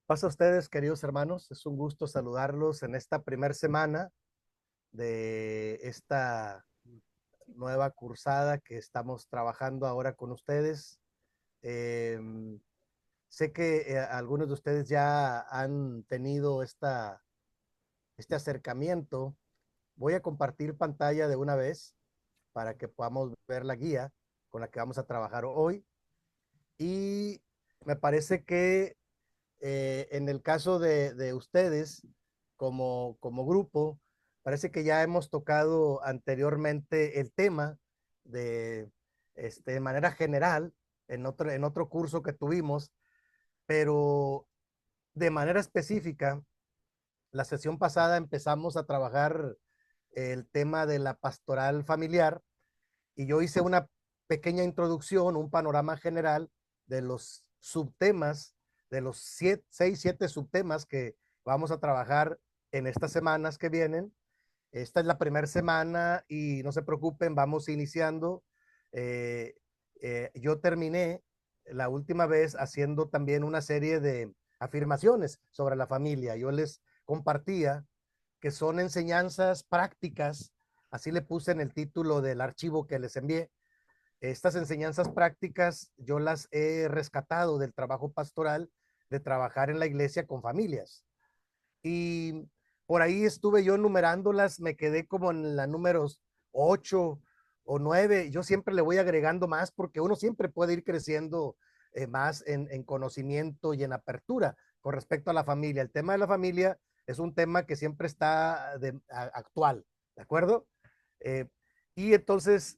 Pasa a ustedes, queridos hermanos, es un gusto saludarlos en esta primera semana de esta nueva cursada que estamos trabajando ahora con ustedes. Eh, Sé que algunos de ustedes ya han tenido este acercamiento. Voy a compartir pantalla de una vez para que podamos ver la guía con la que vamos a trabajar hoy. Y me parece que en el caso de ustedes, como grupo, parece que ya hemos tocado anteriormente el tema de, de manera general en otro curso que tuvimos, pero de manera específica, la sesión pasada empezamos a trabajar el tema de la pastoral familiar y yo hice una pequeña introducción, un panorama general de los subtemas, de los seis, siete subtemas que vamos a trabajar en estas semanas que vienen. Esta es la primera semana y no se preocupen, vamos iniciando. Eh, yo terminé la última vez haciendo también una serie de afirmaciones sobre la familia. Yo les compartía que son enseñanzas prácticas, así le puse en el título del archivo que les envié. Estas enseñanzas prácticas yo las he rescatado del trabajo pastoral, de trabajar en la iglesia con familias. Y por ahí estuve yo numerándolas, me quedé como en la números 8 o 9. Yo siempre le voy agregando más porque uno siempre puede ir creciendo más en conocimiento y en apertura con respecto a la familia. El tema de la familia es un tema que siempre está actual, ¿de acuerdo? Eh, y entonces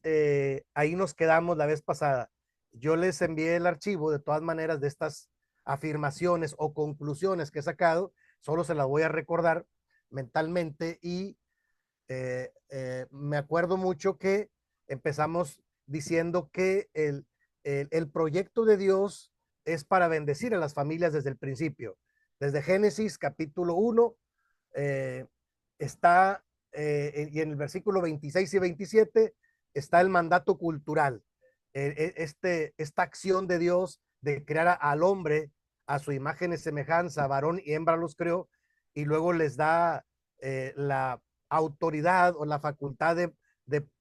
ahí nos quedamos la vez pasada. Yo les envié el archivo de todas maneras de estas afirmaciones o conclusiones que he sacado, solo se las voy a recordar mentalmente y me acuerdo mucho que empezamos diciendo que el proyecto de Dios es para bendecir a las familias desde el principio. Desde Génesis capítulo 1 eh, está, y en el versículo 26 y 27 está el mandato cultural, esta acción de Dios de crear al hombre a su imagen y semejanza, varón y hembra los creó, y luego les da la autoridad o la facultad de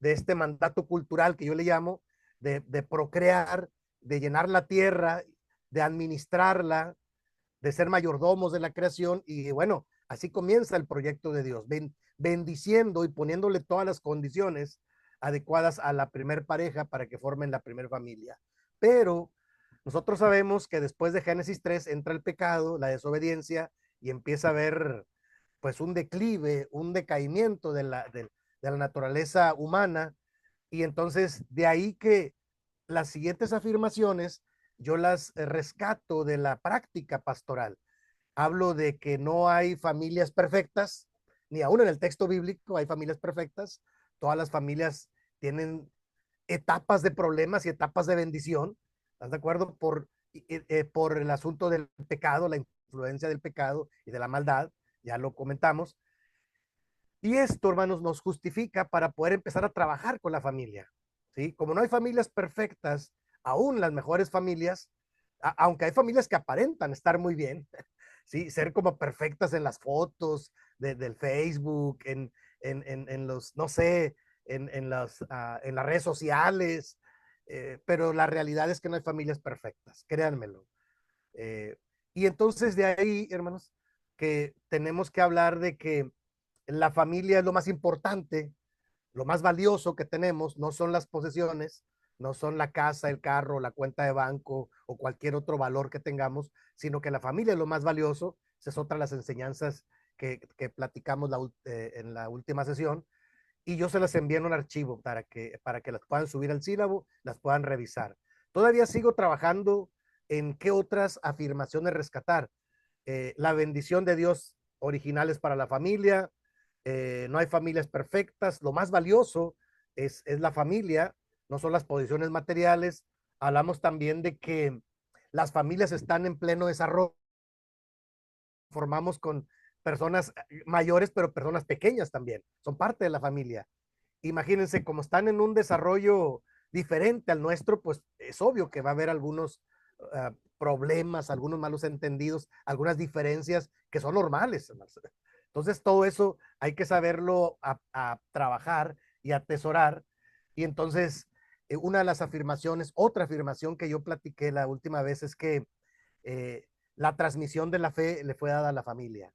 este mandato cultural que yo le llamo, de procrear, de llenar la tierra, de administrarla, de ser mayordomos de la creación. Y bueno, así comienza el proyecto de Dios, bendiciendo y poniéndole todas las condiciones adecuadas a la primer pareja para que formen la primer familia. Pero nosotros sabemos que después de Génesis 3 entra el pecado, la desobediencia, y empieza a haber pues un declive, un decaimiento de la naturaleza humana. Y entonces de ahí que las siguientes afirmaciones yo las rescato de la práctica pastoral. Hablo de que no hay familias perfectas, ni aún en el texto bíblico hay familias perfectas. Todas las familias tienen etapas de problemas y etapas de bendición. ¿Estás de acuerdo? Por el asunto del pecado, la influencia del pecado y de la maldad, ya lo comentamos. Y esto, hermanos, nos justifica para poder empezar a trabajar con la familia. ¿Sí? Como no hay familias perfectas, aún las mejores familias, aunque hay familias que aparentan estar muy bien, ¿sí? Ser como perfectas en las fotos del Facebook, en los, no sé, en las redes sociales, pero la realidad es que no hay familias perfectas, créanmelo. Eh, y entonces de ahí, hermanos, que tenemos que hablar de que la familia es lo más importante, lo más valioso que tenemos, no son las posesiones, no son la casa, el carro, la cuenta de banco o cualquier otro valor que tengamos, sino que la familia es lo más valioso. Esa es otra de las enseñanzas que platicamos en la última sesión. Y yo se las envié en un archivo para que las puedan subir al sílabo, las puedan revisar. Todavía sigo trabajando en qué otras afirmaciones rescatar. La bendición de Dios originales para la familia, no hay familias perfectas, lo más valioso es la familia, no son las posiciones materiales. Hablamos también de que las familias están en pleno desarrollo, formamos con personas mayores, pero personas pequeñas también, son parte de la familia. Imagínense, como están en un desarrollo diferente al nuestro, pues es obvio que va a haber algunos problemas, algunos malos entendidos, algunas diferencias que son normales. Entonces, todo eso hay que saberlo a trabajar y atesorar. Y entonces, una de las afirmaciones, otra afirmación que yo platiqué la última vez es que eh, la transmisión de la fe le fue dada a la familia,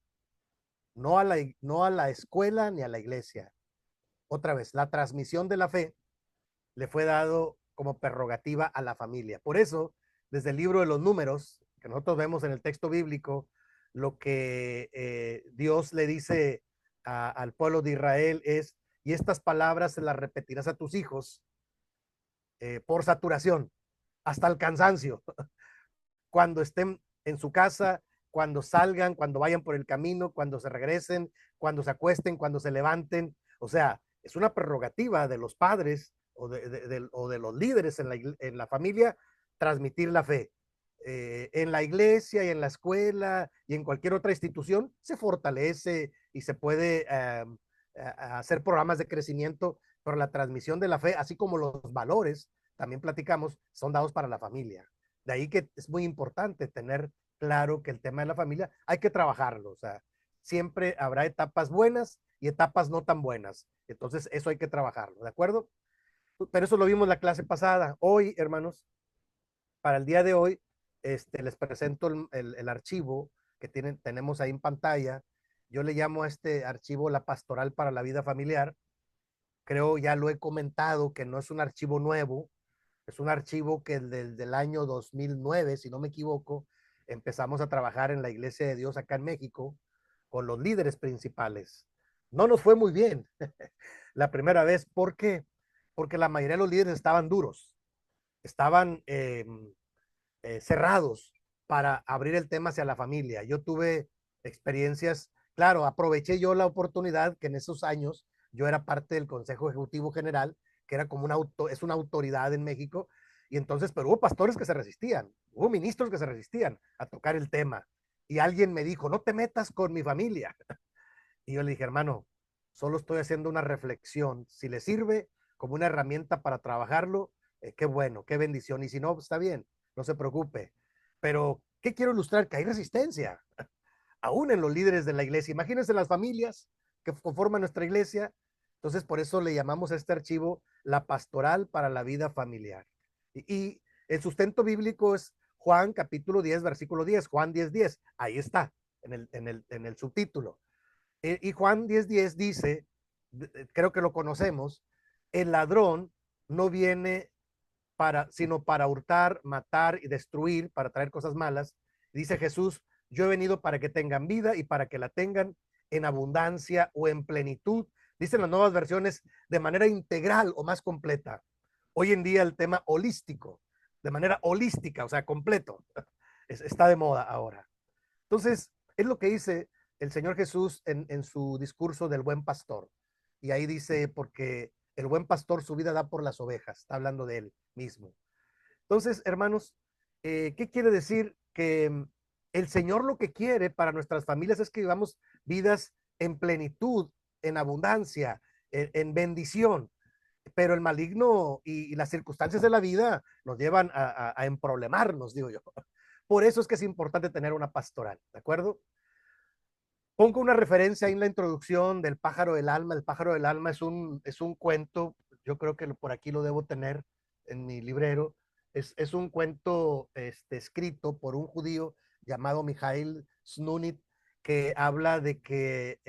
no a la escuela ni a la iglesia. Otra vez, la transmisión de la fe le fue dado como prerrogativa a la familia. Por eso, desde el libro de los números, que nosotros vemos en el texto bíblico, lo que Dios le dice al pueblo de Israel es, y estas palabras se las repetirás a tus hijos por saturación, hasta el cansancio, cuando estén en su casa, cuando salgan, cuando vayan por el camino, cuando se regresen, cuando se acuesten, cuando se levanten. O sea, es una prerrogativa de los padres o de los líderes en la familia transmitir la fe. En la iglesia y en la escuela y en cualquier otra institución se fortalece y se puede hacer programas de crecimiento, pero la transmisión de la fe, así como los valores, también platicamos, son dados para la familia. De ahí que es muy importante tener claro que el tema de la familia hay que trabajarlo. O sea, siempre habrá etapas buenas y etapas no tan buenas. Entonces, eso hay que trabajarlo, ¿de acuerdo? Pero eso lo vimos la clase pasada. Hoy, hermanos, para el día de hoy, les presento el archivo que tenemos ahí en pantalla. Yo le llamo a este archivo la pastoral para la vida familiar. Creo ya lo he comentado que no es un archivo nuevo, es un archivo que desde el año 2009, si no me equivoco, empezamos a trabajar en la Iglesia de Dios acá en México con los líderes principales. No nos fue muy bien la primera vez. ¿Por qué? Porque la mayoría de los líderes estaban duros, estaban cerrados para abrir el tema hacia la familia. Yo tuve experiencias, claro, aproveché yo la oportunidad que en esos años yo era parte del Consejo Ejecutivo General, que era como es una autoridad en México, y entonces, pero hubo pastores que se resistían, hubo ministros que se resistían a tocar el tema, y alguien me dijo, no te metas con mi familia. Y yo le dije, hermano, solo estoy haciendo una reflexión, si le sirve como una herramienta para trabajarlo, qué bueno, qué bendición, y si no, pues está bien, no se preocupe. Pero, ¿qué quiero ilustrar? Que hay resistencia, aún en los líderes de la iglesia. Imagínense las familias que conforman nuestra iglesia. Entonces, por eso le llamamos a este archivo la pastoral para la vida familiar. Y el sustento bíblico es Juan capítulo 10, versículo 10, Juan 10, 10. Ahí está, en el subtítulo. Y Juan 10:10 dice, creo que lo conocemos, el ladrón no viene sino para hurtar, matar y destruir, para traer cosas malas. Dice Jesús, yo he venido para que tengan vida y para que la tengan en abundancia o en plenitud. Dicen las nuevas versiones de manera integral o más completa. Hoy en día el tema holístico, de manera holística, o sea, completo, está de moda ahora. Entonces, es lo que dice el Señor Jesús en su discurso del buen pastor. Y ahí dice, porque el buen pastor su vida da por las ovejas, está hablando de él mismo. Entonces, hermanos, ¿qué quiere decir? Que el Señor lo que quiere para nuestras familias es que vivamos vidas en plenitud, en abundancia, en bendición, pero el maligno y las circunstancias de la vida nos llevan a emproblemarnos, digo yo. Por eso es que es importante tener una pastoral, ¿de acuerdo? Pongo una referencia ahí en la introducción del pájaro del alma. El pájaro del alma es un cuento, yo creo que por aquí lo debo tener en mi librero. Es un cuento escrito por un judío llamado Mijail Snunit, que habla de que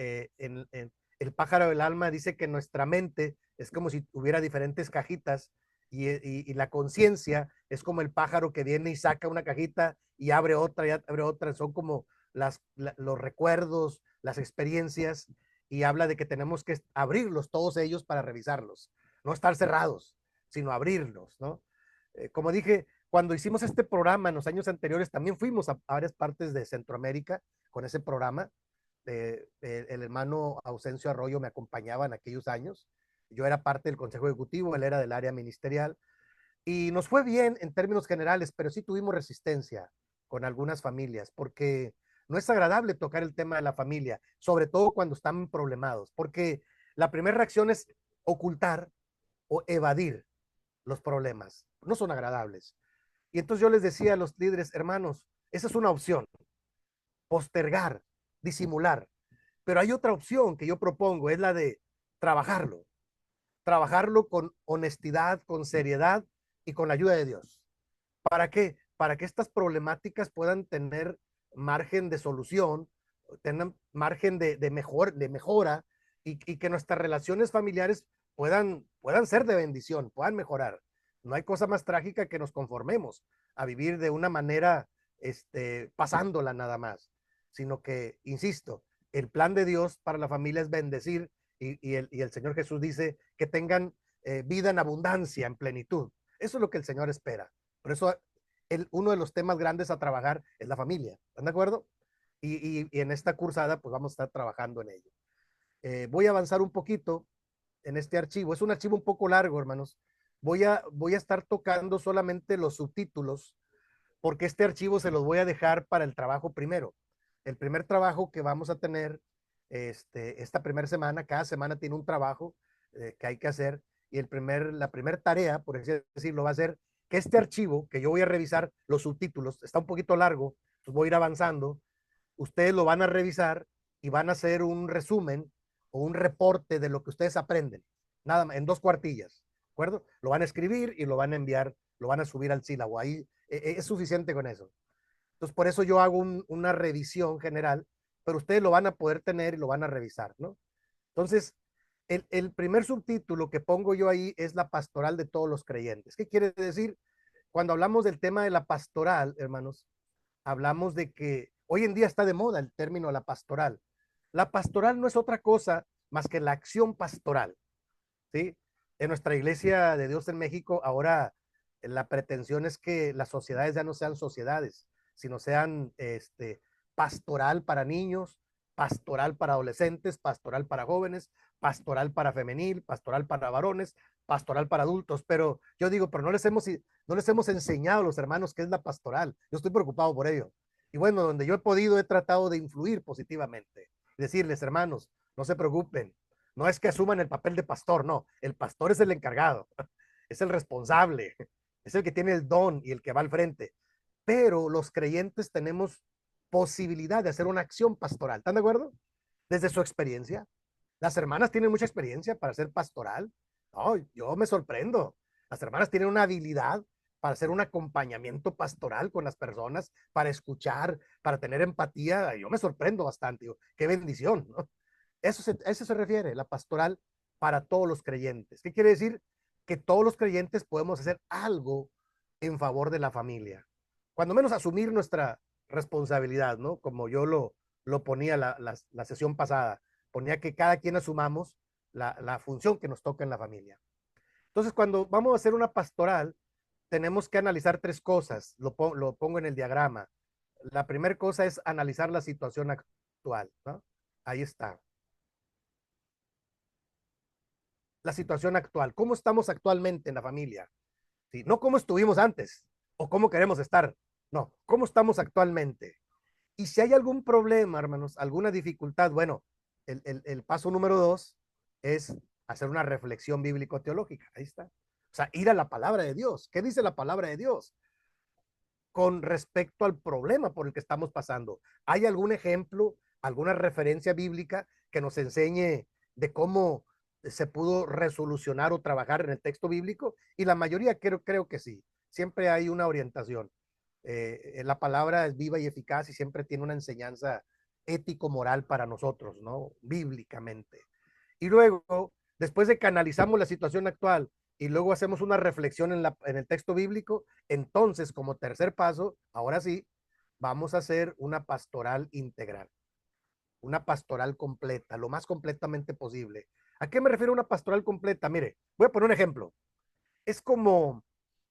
el pájaro del alma dice que nuestra mente es como si tuviera diferentes cajitas y la conciencia es como el pájaro que viene y saca una cajita y abre otra y abre otra. Son como los recuerdos, las experiencias, y habla de que tenemos que abrirlos todos ellos para revisarlos, no estar cerrados, sino abrirlos, ¿no? Como dije, cuando hicimos este programa en los años anteriores, también fuimos a varias partes de Centroamérica con ese programa. El hermano Ausencio Arroyo me acompañaba en aquellos años. Yo era parte del Consejo Ejecutivo, él era del área ministerial, y nos fue bien en términos generales, pero sí tuvimos resistencia con algunas familias, porque no es agradable tocar el tema de la familia, sobre todo cuando están problemados, porque la primera reacción es ocultar o evadir los problemas. No son agradables. Y entonces yo les decía a los líderes, hermanos, esa es una opción, postergar, disimular. Pero hay otra opción que yo propongo, es la de trabajarlo, trabajarlo con honestidad, con seriedad y con la ayuda de Dios. ¿Para qué? Para que estas problemáticas puedan tener margen de solución, tengan margen de mejora y que nuestras relaciones familiares puedan ser de bendición, puedan mejorar. No hay cosa más trágica que nos conformemos a vivir de una manera pasándola nada más, sino que, insisto, el plan de Dios para la familia es bendecir y el Señor Jesús dice que tengan vida en abundancia, en plenitud. Eso es lo que el Señor espera. Por eso uno de los temas grandes a trabajar es la familia. ¿Están de acuerdo? Y en esta cursada, pues vamos a estar trabajando en ello. Voy a avanzar un poquito en este archivo. Es un archivo un poco largo, hermanos. Voy a estar tocando solamente los subtítulos, porque este archivo se los voy a dejar para el trabajo primero. El primer trabajo que vamos a tener esta primera semana, cada semana tiene un trabajo que hay que hacer, y la primera tarea, por así decirlo, va a ser que este archivo, que yo voy a revisar los subtítulos, está un poquito largo, pues voy a ir avanzando, ustedes lo van a revisar y van a hacer un resumen o un reporte de lo que ustedes aprenden, nada más, en 2 cuartillas, ¿de acuerdo? Lo van a escribir y lo van a enviar, lo van a subir al sílabo, ahí es suficiente con eso. Entonces, por eso yo hago una revisión general, pero ustedes lo van a poder tener y lo van a revisar, ¿no? Entonces, el primer subtítulo que pongo yo ahí es la pastoral de todos los creyentes. ¿Qué quiere decir? Cuando hablamos del tema de la pastoral, hermanos, hablamos de que hoy en día está de moda el término la pastoral. La pastoral no es otra cosa más que la acción pastoral, ¿sí? En nuestra iglesia de Dios en México, ahora la pretensión es que las sociedades ya no sean sociedades, sino sean pastoral para niños, pastoral para adolescentes, pastoral para jóvenes, pastoral para femenil, pastoral para varones, pastoral para adultos. Pero yo digo, pero no les hemos enseñado a los hermanos qué es la pastoral. Yo estoy preocupado por ello. Y bueno, donde yo he podido, he tratado de influir positivamente. Decirles, hermanos, no se preocupen, no es que asuman el papel de pastor, no, el pastor es el encargado, es el responsable, es el que tiene el don y el que va al frente. Pero los creyentes tenemos posibilidad de hacer una acción pastoral. ¿Están de acuerdo? Desde su experiencia. Las hermanas tienen mucha experiencia para ser pastoral. No, yo me sorprendo. Las hermanas tienen una habilidad para hacer un acompañamiento pastoral con las personas, para escuchar, para tener empatía. Yo me sorprendo bastante. Digo, qué bendición, ¿no? Eso se refiere, la pastoral para todos los creyentes. ¿Qué quiere decir? Que todos los creyentes podemos hacer algo en favor de la familia. Cuando menos asumir nuestra responsabilidad, ¿no? Como yo lo ponía la sesión pasada, ponía que cada quien asumamos la función que nos toca en la familia. Entonces, cuando vamos a hacer una pastoral, tenemos que analizar 3 cosas. Lo pongo en el diagrama. La primera cosa es analizar la situación actual, ¿no? Ahí está. La situación actual, cómo estamos actualmente en la familia, ¿sí? No cómo estuvimos antes o cómo queremos estar, no, cómo estamos actualmente. Y si hay algún problema, hermanos, alguna dificultad, bueno, el paso número 2 es hacer una reflexión bíblico-teológica, ahí está. O sea, ir a la palabra de Dios. ¿Qué dice la palabra de Dios con respecto al problema por el que estamos pasando? ¿Hay algún ejemplo, alguna referencia bíblica que nos enseñe de cómo se pudo resolucionar o trabajar en el texto bíblico? Y la mayoría creo que sí. Siempre hay una orientación. La palabra es viva y eficaz y siempre tiene una enseñanza ético-moral para nosotros, ¿no? Bíblicamente. Y luego, después de que analizamos la situación actual y luego hacemos una reflexión en el texto bíblico, entonces, como tercer paso, ahora sí, vamos a hacer una pastoral integral, una pastoral completa, lo más completamente posible. ¿A qué me refiero a una pastoral completa? Mire, voy a poner un ejemplo. Es como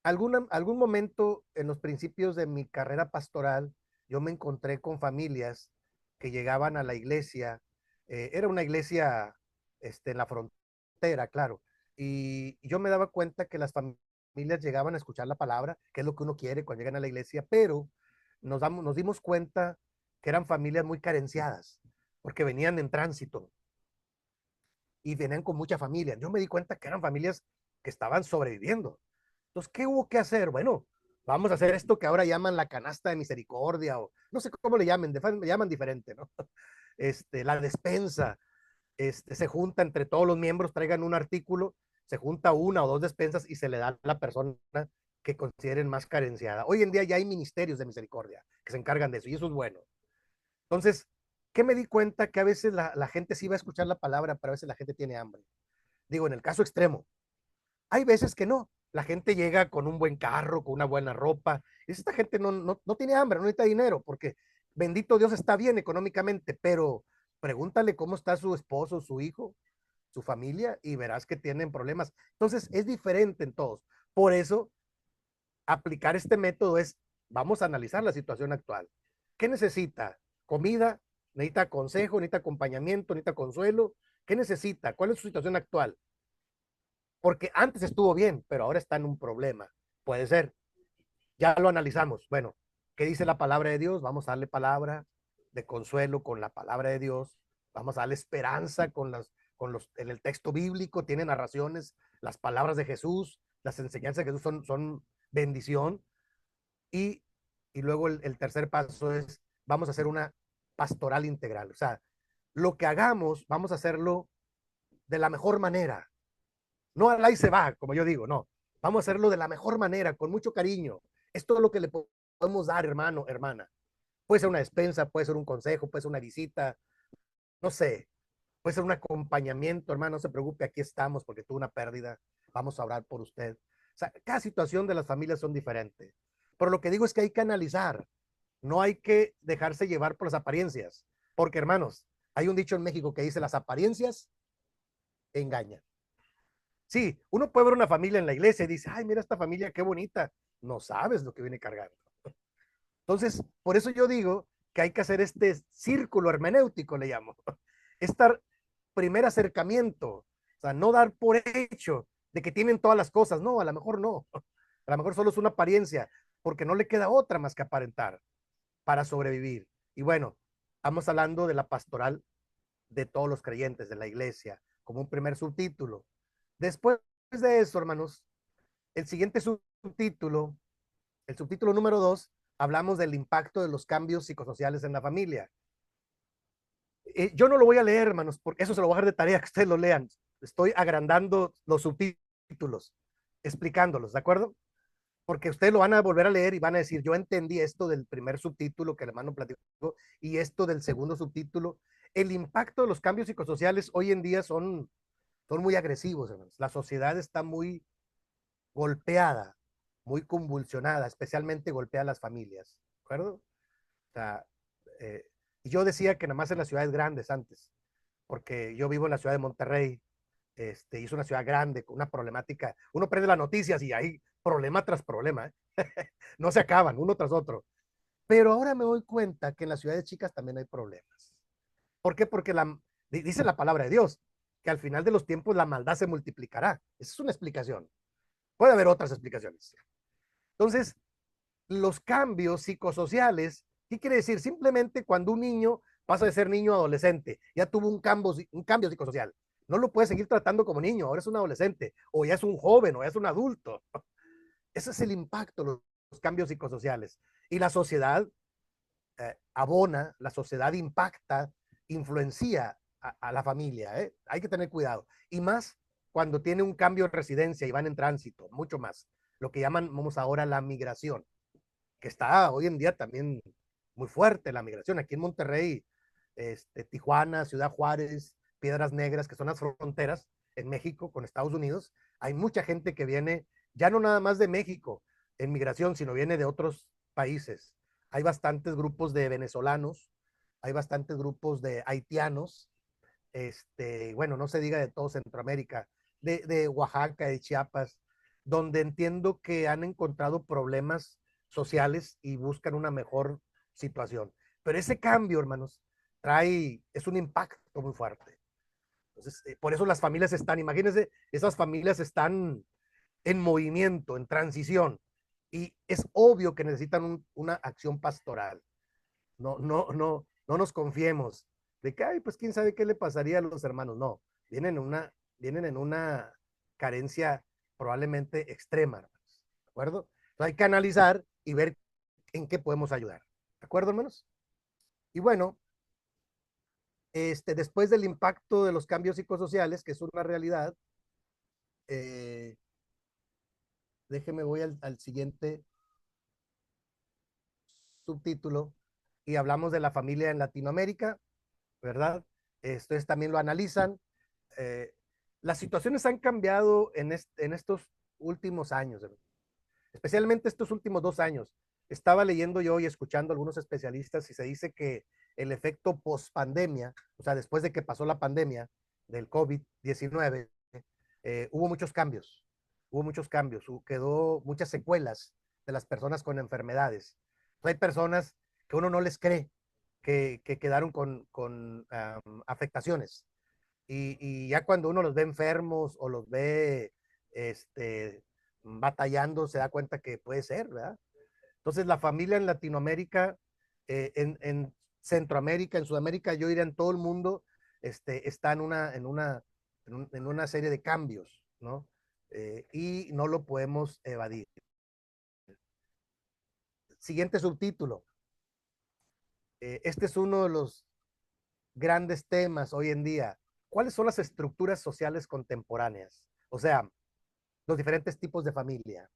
algún momento en los principios de mi carrera pastoral, yo me encontré con familias que llegaban a la iglesia. Era una iglesia en la frontera, claro, y yo me daba cuenta que las familias llegaban a escuchar la palabra, que es lo que uno quiere cuando llegan a la iglesia, pero nos dimos cuenta que eran familias muy carenciadas, porque venían en tránsito y venían con mucha familia. Yo me di cuenta que eran familias que estaban sobreviviendo. Entonces, ¿qué hubo que hacer? Bueno, Vamos a hacer esto que ahora llaman la canasta de misericordia, o no sé cómo le llamen, le llaman diferente, ¿no? La despensa, se junta entre todos los miembros, traigan un artículo, se junta una o dos despensas y se le da a la persona que consideren más carenciada. Hoy en día ya hay ministerios de misericordia que se encargan de eso y eso es bueno. Entonces, ¿qué me di cuenta? Que a veces la gente sí va a escuchar la palabra, pero a veces la gente tiene hambre. Digo, en el caso extremo, hay veces que no. La gente llega con un buen carro, con una buena ropa. Y esta gente no tiene hambre, no necesita dinero, porque bendito Dios está bien económicamente, pero pregúntale cómo está su esposo, su hijo, su familia, y verás que tienen problemas. Entonces, es diferente en todos. Por eso, aplicar este método es, vamos a analizar la situación actual. ¿Qué necesita? ¿Comida? ¿Necesita consejo? ¿Necesita acompañamiento? ¿Necesita consuelo? ¿Qué necesita? ¿Cuál es su situación actual? Porque antes estuvo bien, pero ahora está en un problema. Puede ser. Ya lo analizamos. Bueno, ¿qué dice la palabra de Dios? Vamos a darle palabra de consuelo con la palabra de Dios. Vamos a darle esperanza en el texto bíblico, tiene narraciones, las palabras de Jesús, las enseñanzas de Jesús son bendición. Y, y luego el tercer paso es, vamos a hacer una pastoral integral. O sea, lo que hagamos, vamos a hacerlo de la mejor manera. No al ahí se va, como yo digo, no. Vamos a hacerlo de la mejor manera, con mucho cariño. Es todo lo que le podemos dar, hermano, hermana. Puede ser una despensa, puede ser un consejo, puede ser una visita, no sé, puede ser un acompañamiento, hermano, no se preocupe, aquí estamos porque tuvo una pérdida, vamos a orar por usted. O sea, cada situación de las familias son diferentes. Pero lo que digo es que hay que analizar, no hay que dejarse llevar por las apariencias, porque hermanos, hay un dicho en México que dice las apariencias engañan. Sí, uno puede ver una familia en la iglesia y dice, ay, mira esta familia, qué bonita. No sabes lo que viene cargando. Entonces, por eso yo digo que hay que hacer este círculo hermenéutico, le llamo. Este primer acercamiento, o sea, no dar por hecho de que tienen todas las cosas. No, a lo mejor no. A lo mejor solo es una apariencia, porque no le queda otra más que aparentar para sobrevivir. Y bueno, estamos hablando de la pastoral de todos los creyentes de la iglesia, como un primer subtítulo. Después de eso, hermanos, el siguiente subtítulo, el subtítulo número 2, hablamos del impacto de los cambios psicosociales en la familia. Yo no lo voy a leer, hermanos, porque eso se lo voy a dejar de tarea que ustedes lo lean. Estoy agrandando los subtítulos, explicándolos, ¿de acuerdo? Porque ustedes lo van a volver a leer y van a decir, yo entendí esto del primer subtítulo que el hermano platicó y esto del segundo subtítulo. El impacto de los cambios psicosociales hoy en día son muy agresivos, hermanos. La sociedad está muy golpeada, muy convulsionada, especialmente golpea a las familias, ¿de acuerdo? O sea, eh, yo decía que nada más en las ciudades grandes antes, porque yo vivo en la ciudad de Monterrey, y es una ciudad grande, con una problemática, uno prende las noticias y hay problema tras problema, ¿eh? No se acaban, uno tras otro. Pero ahora me doy cuenta que en las ciudades chicas también hay problemas. ¿Por qué? Porque dice la palabra de Dios, que al final de los tiempos la maldad se multiplicará. Esa es una explicación. Puede haber otras explicaciones. Entonces, los cambios psicosociales, ¿qué quiere decir? Simplemente cuando un niño pasa de ser niño a adolescente, ya tuvo un cambio psicosocial. No lo puede seguir tratando como niño, ahora es un adolescente, o ya es un joven, o ya es un adulto. Ese es el impacto de los cambios psicosociales. Y la sociedad abona, la sociedad impacta, influencia a la familia. Hay que tener cuidado. Y más cuando tiene un cambio de residencia y van en tránsito, mucho más. Lo que llamamos ahora la migración, que está hoy en día también muy fuerte la migración. Aquí en Monterrey, Tijuana, Ciudad Juárez, Piedras Negras, que son las fronteras en México con Estados Unidos, hay mucha gente que viene, ya no nada más de México en migración, sino viene de otros países. Hay bastantes grupos de venezolanos, hay bastantes grupos de haitianos, bueno, no se diga de todo Centroamérica, de Oaxaca, de Chiapas, donde entiendo que han encontrado problemas sociales y buscan una mejor situación. Pero ese cambio, hermanos, es un impacto muy fuerte. Entonces, por eso las familias están, imagínense, esas familias están en movimiento, en transición, y es obvio que necesitan una acción pastoral. No nos confiemos de que, ay, pues quién sabe qué le pasaría a los hermanos. No, vienen en una carencia probablemente extrema, ¿de acuerdo? Hay que analizar y ver en qué podemos ayudar. ¿De acuerdo, hermanos? Y bueno, después del impacto de los cambios psicosociales, que es una realidad, eh, déjeme, voy al siguiente subtítulo y hablamos de la familia en Latinoamérica, ¿verdad? Ustedes también lo analizan. Eh, las situaciones han cambiado en estos últimos años, especialmente estos últimos 2 años. Estaba leyendo yo y escuchando a algunos especialistas y se dice que el efecto post-pandemia, o sea, después de que pasó la pandemia del COVID-19, hubo muchos cambios, quedó muchas secuelas de las personas con enfermedades. Hay personas que uno no les cree que quedaron con afectaciones y ya cuando uno los ve enfermos o los ve batallando, se da cuenta que puede ser, ¿verdad? Entonces, la familia en Latinoamérica, en Centroamérica, en Sudamérica, yo diría en todo el mundo, está en una serie de cambios, ¿no? Y no lo podemos evadir. Siguiente subtítulo. Este es uno de los grandes temas hoy en día. ¿Cuáles son las estructuras sociales contemporáneas? O sea, los diferentes tipos de familia.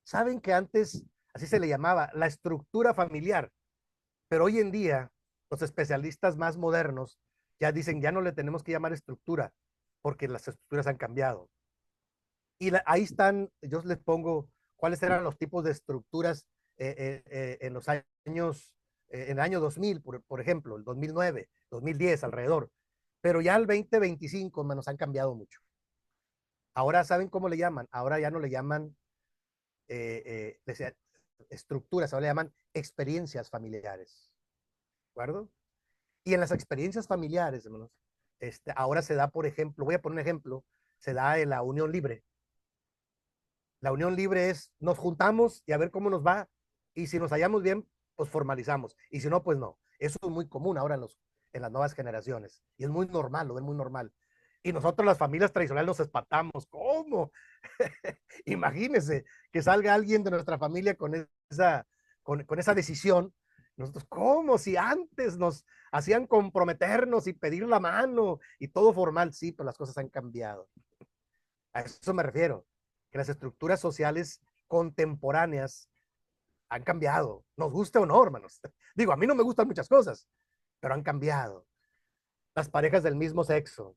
Saben que antes así se le llamaba la estructura familiar, pero hoy en día los especialistas más modernos ya dicen ya no le tenemos que llamar estructura porque las estructuras han cambiado. Y ahí están, yo les pongo cuáles eran los tipos de estructuras en los años, en el año 2000, por ejemplo, el 2009, 2010, alrededor. Pero ya el 2025, menos han cambiado mucho. Ahora, ¿saben cómo le llaman? Ahora ya no le llaman estructuras, ahora le llaman experiencias familiares. ¿De acuerdo? Y en las experiencias familiares, hermanos, ahora se da, por ejemplo, voy a poner un ejemplo, se da en la unión libre. La unión libre es, nos juntamos y a ver cómo nos va, y si nos hallamos bien, pues formalizamos, y si no, pues no. Eso es muy común ahora en las nuevas generaciones, y es muy normal, lo ven muy normal. Y nosotros las familias tradicionales nos espantamos. ¿Cómo? Imagínense que salga alguien de nuestra familia con esa decisión. Nosotros, ¿cómo? Si antes nos hacían comprometernos y pedir la mano y todo formal, sí, pero las cosas han cambiado. A eso me refiero, que las estructuras sociales contemporáneas han cambiado. Nos guste o no, hermanos. Digo, a mí no me gustan muchas cosas, pero han cambiado. Las parejas del mismo sexo,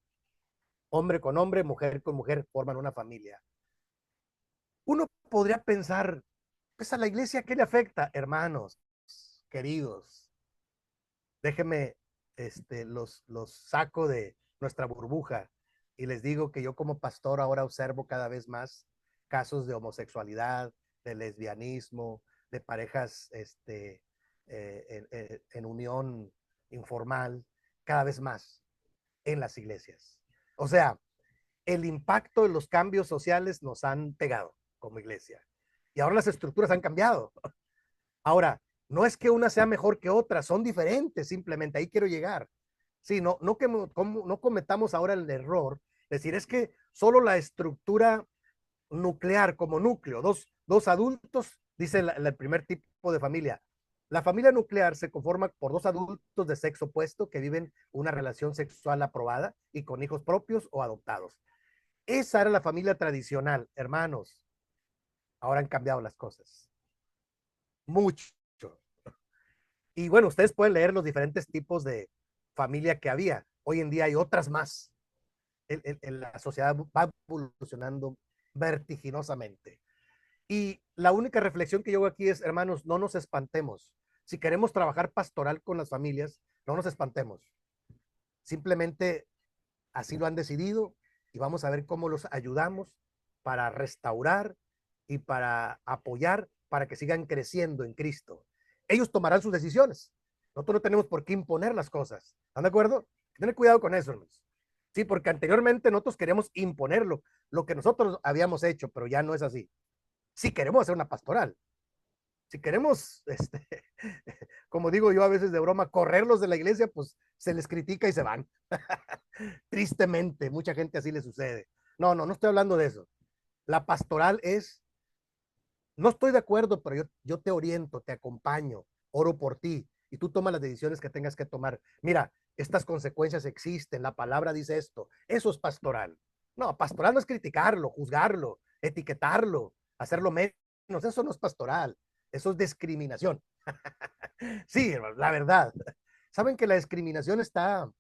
hombre con hombre, mujer con mujer, forman una familia. Uno podría pensar, pues a la iglesia, ¿qué le afecta? Hermanos, queridos, déjenme, los saco de nuestra burbuja y les digo que yo como pastor ahora observo cada vez más casos de homosexualidad, de lesbianismo, de parejas en unión informal, cada vez más en las iglesias. O sea, el impacto de los cambios sociales nos han pegado como iglesia. Y ahora las estructuras han cambiado. Ahora, no es que una sea mejor que otra, son diferentes, simplemente ahí quiero llegar. Sí, no cometamos ahora el error, decir, es que solo la estructura nuclear como núcleo, dos adultos, dice el primer tipo de familia. La familia nuclear se conforma por dos adultos de sexo opuesto que viven una relación sexual aprobada y con hijos propios o adoptados. Esa era la familia tradicional, hermanos. Ahora han cambiado las cosas. Mucho. Y bueno, ustedes pueden leer los diferentes tipos de familia que había. Hoy en día hay otras más. La sociedad va evolucionando vertiginosamente. Y la única reflexión que yo hago aquí es, hermanos, no nos espantemos. Si queremos trabajar pastoral con las familias, no nos espantemos. Simplemente así lo han decidido y vamos a ver cómo los ayudamos para restaurar y para apoyar para que sigan creciendo en Cristo. Ellos tomarán sus decisiones. Nosotros no tenemos por qué imponer las cosas. ¿Están de acuerdo? Tener cuidado con eso, hermanos. Sí, porque anteriormente nosotros queríamos imponerlo, lo que nosotros habíamos hecho, pero ya no es así. Si queremos hacer una pastoral, si queremos, como digo yo a veces de broma, correrlos de la iglesia, pues se les critica y se van. Tristemente, mucha gente así le sucede. No, no, no estoy hablando de eso. La pastoral es no estoy de acuerdo, pero yo te oriento, te acompaño, oro por ti y tú tomas las decisiones que tengas que tomar. Mira, estas consecuencias existen, la palabra dice esto, eso es pastoral. No, pastoral no es criticarlo, juzgarlo, etiquetarlo, hacerlo menos, eso no es pastoral, eso es discriminación. Sí, la verdad. ¿Saben que la discriminación está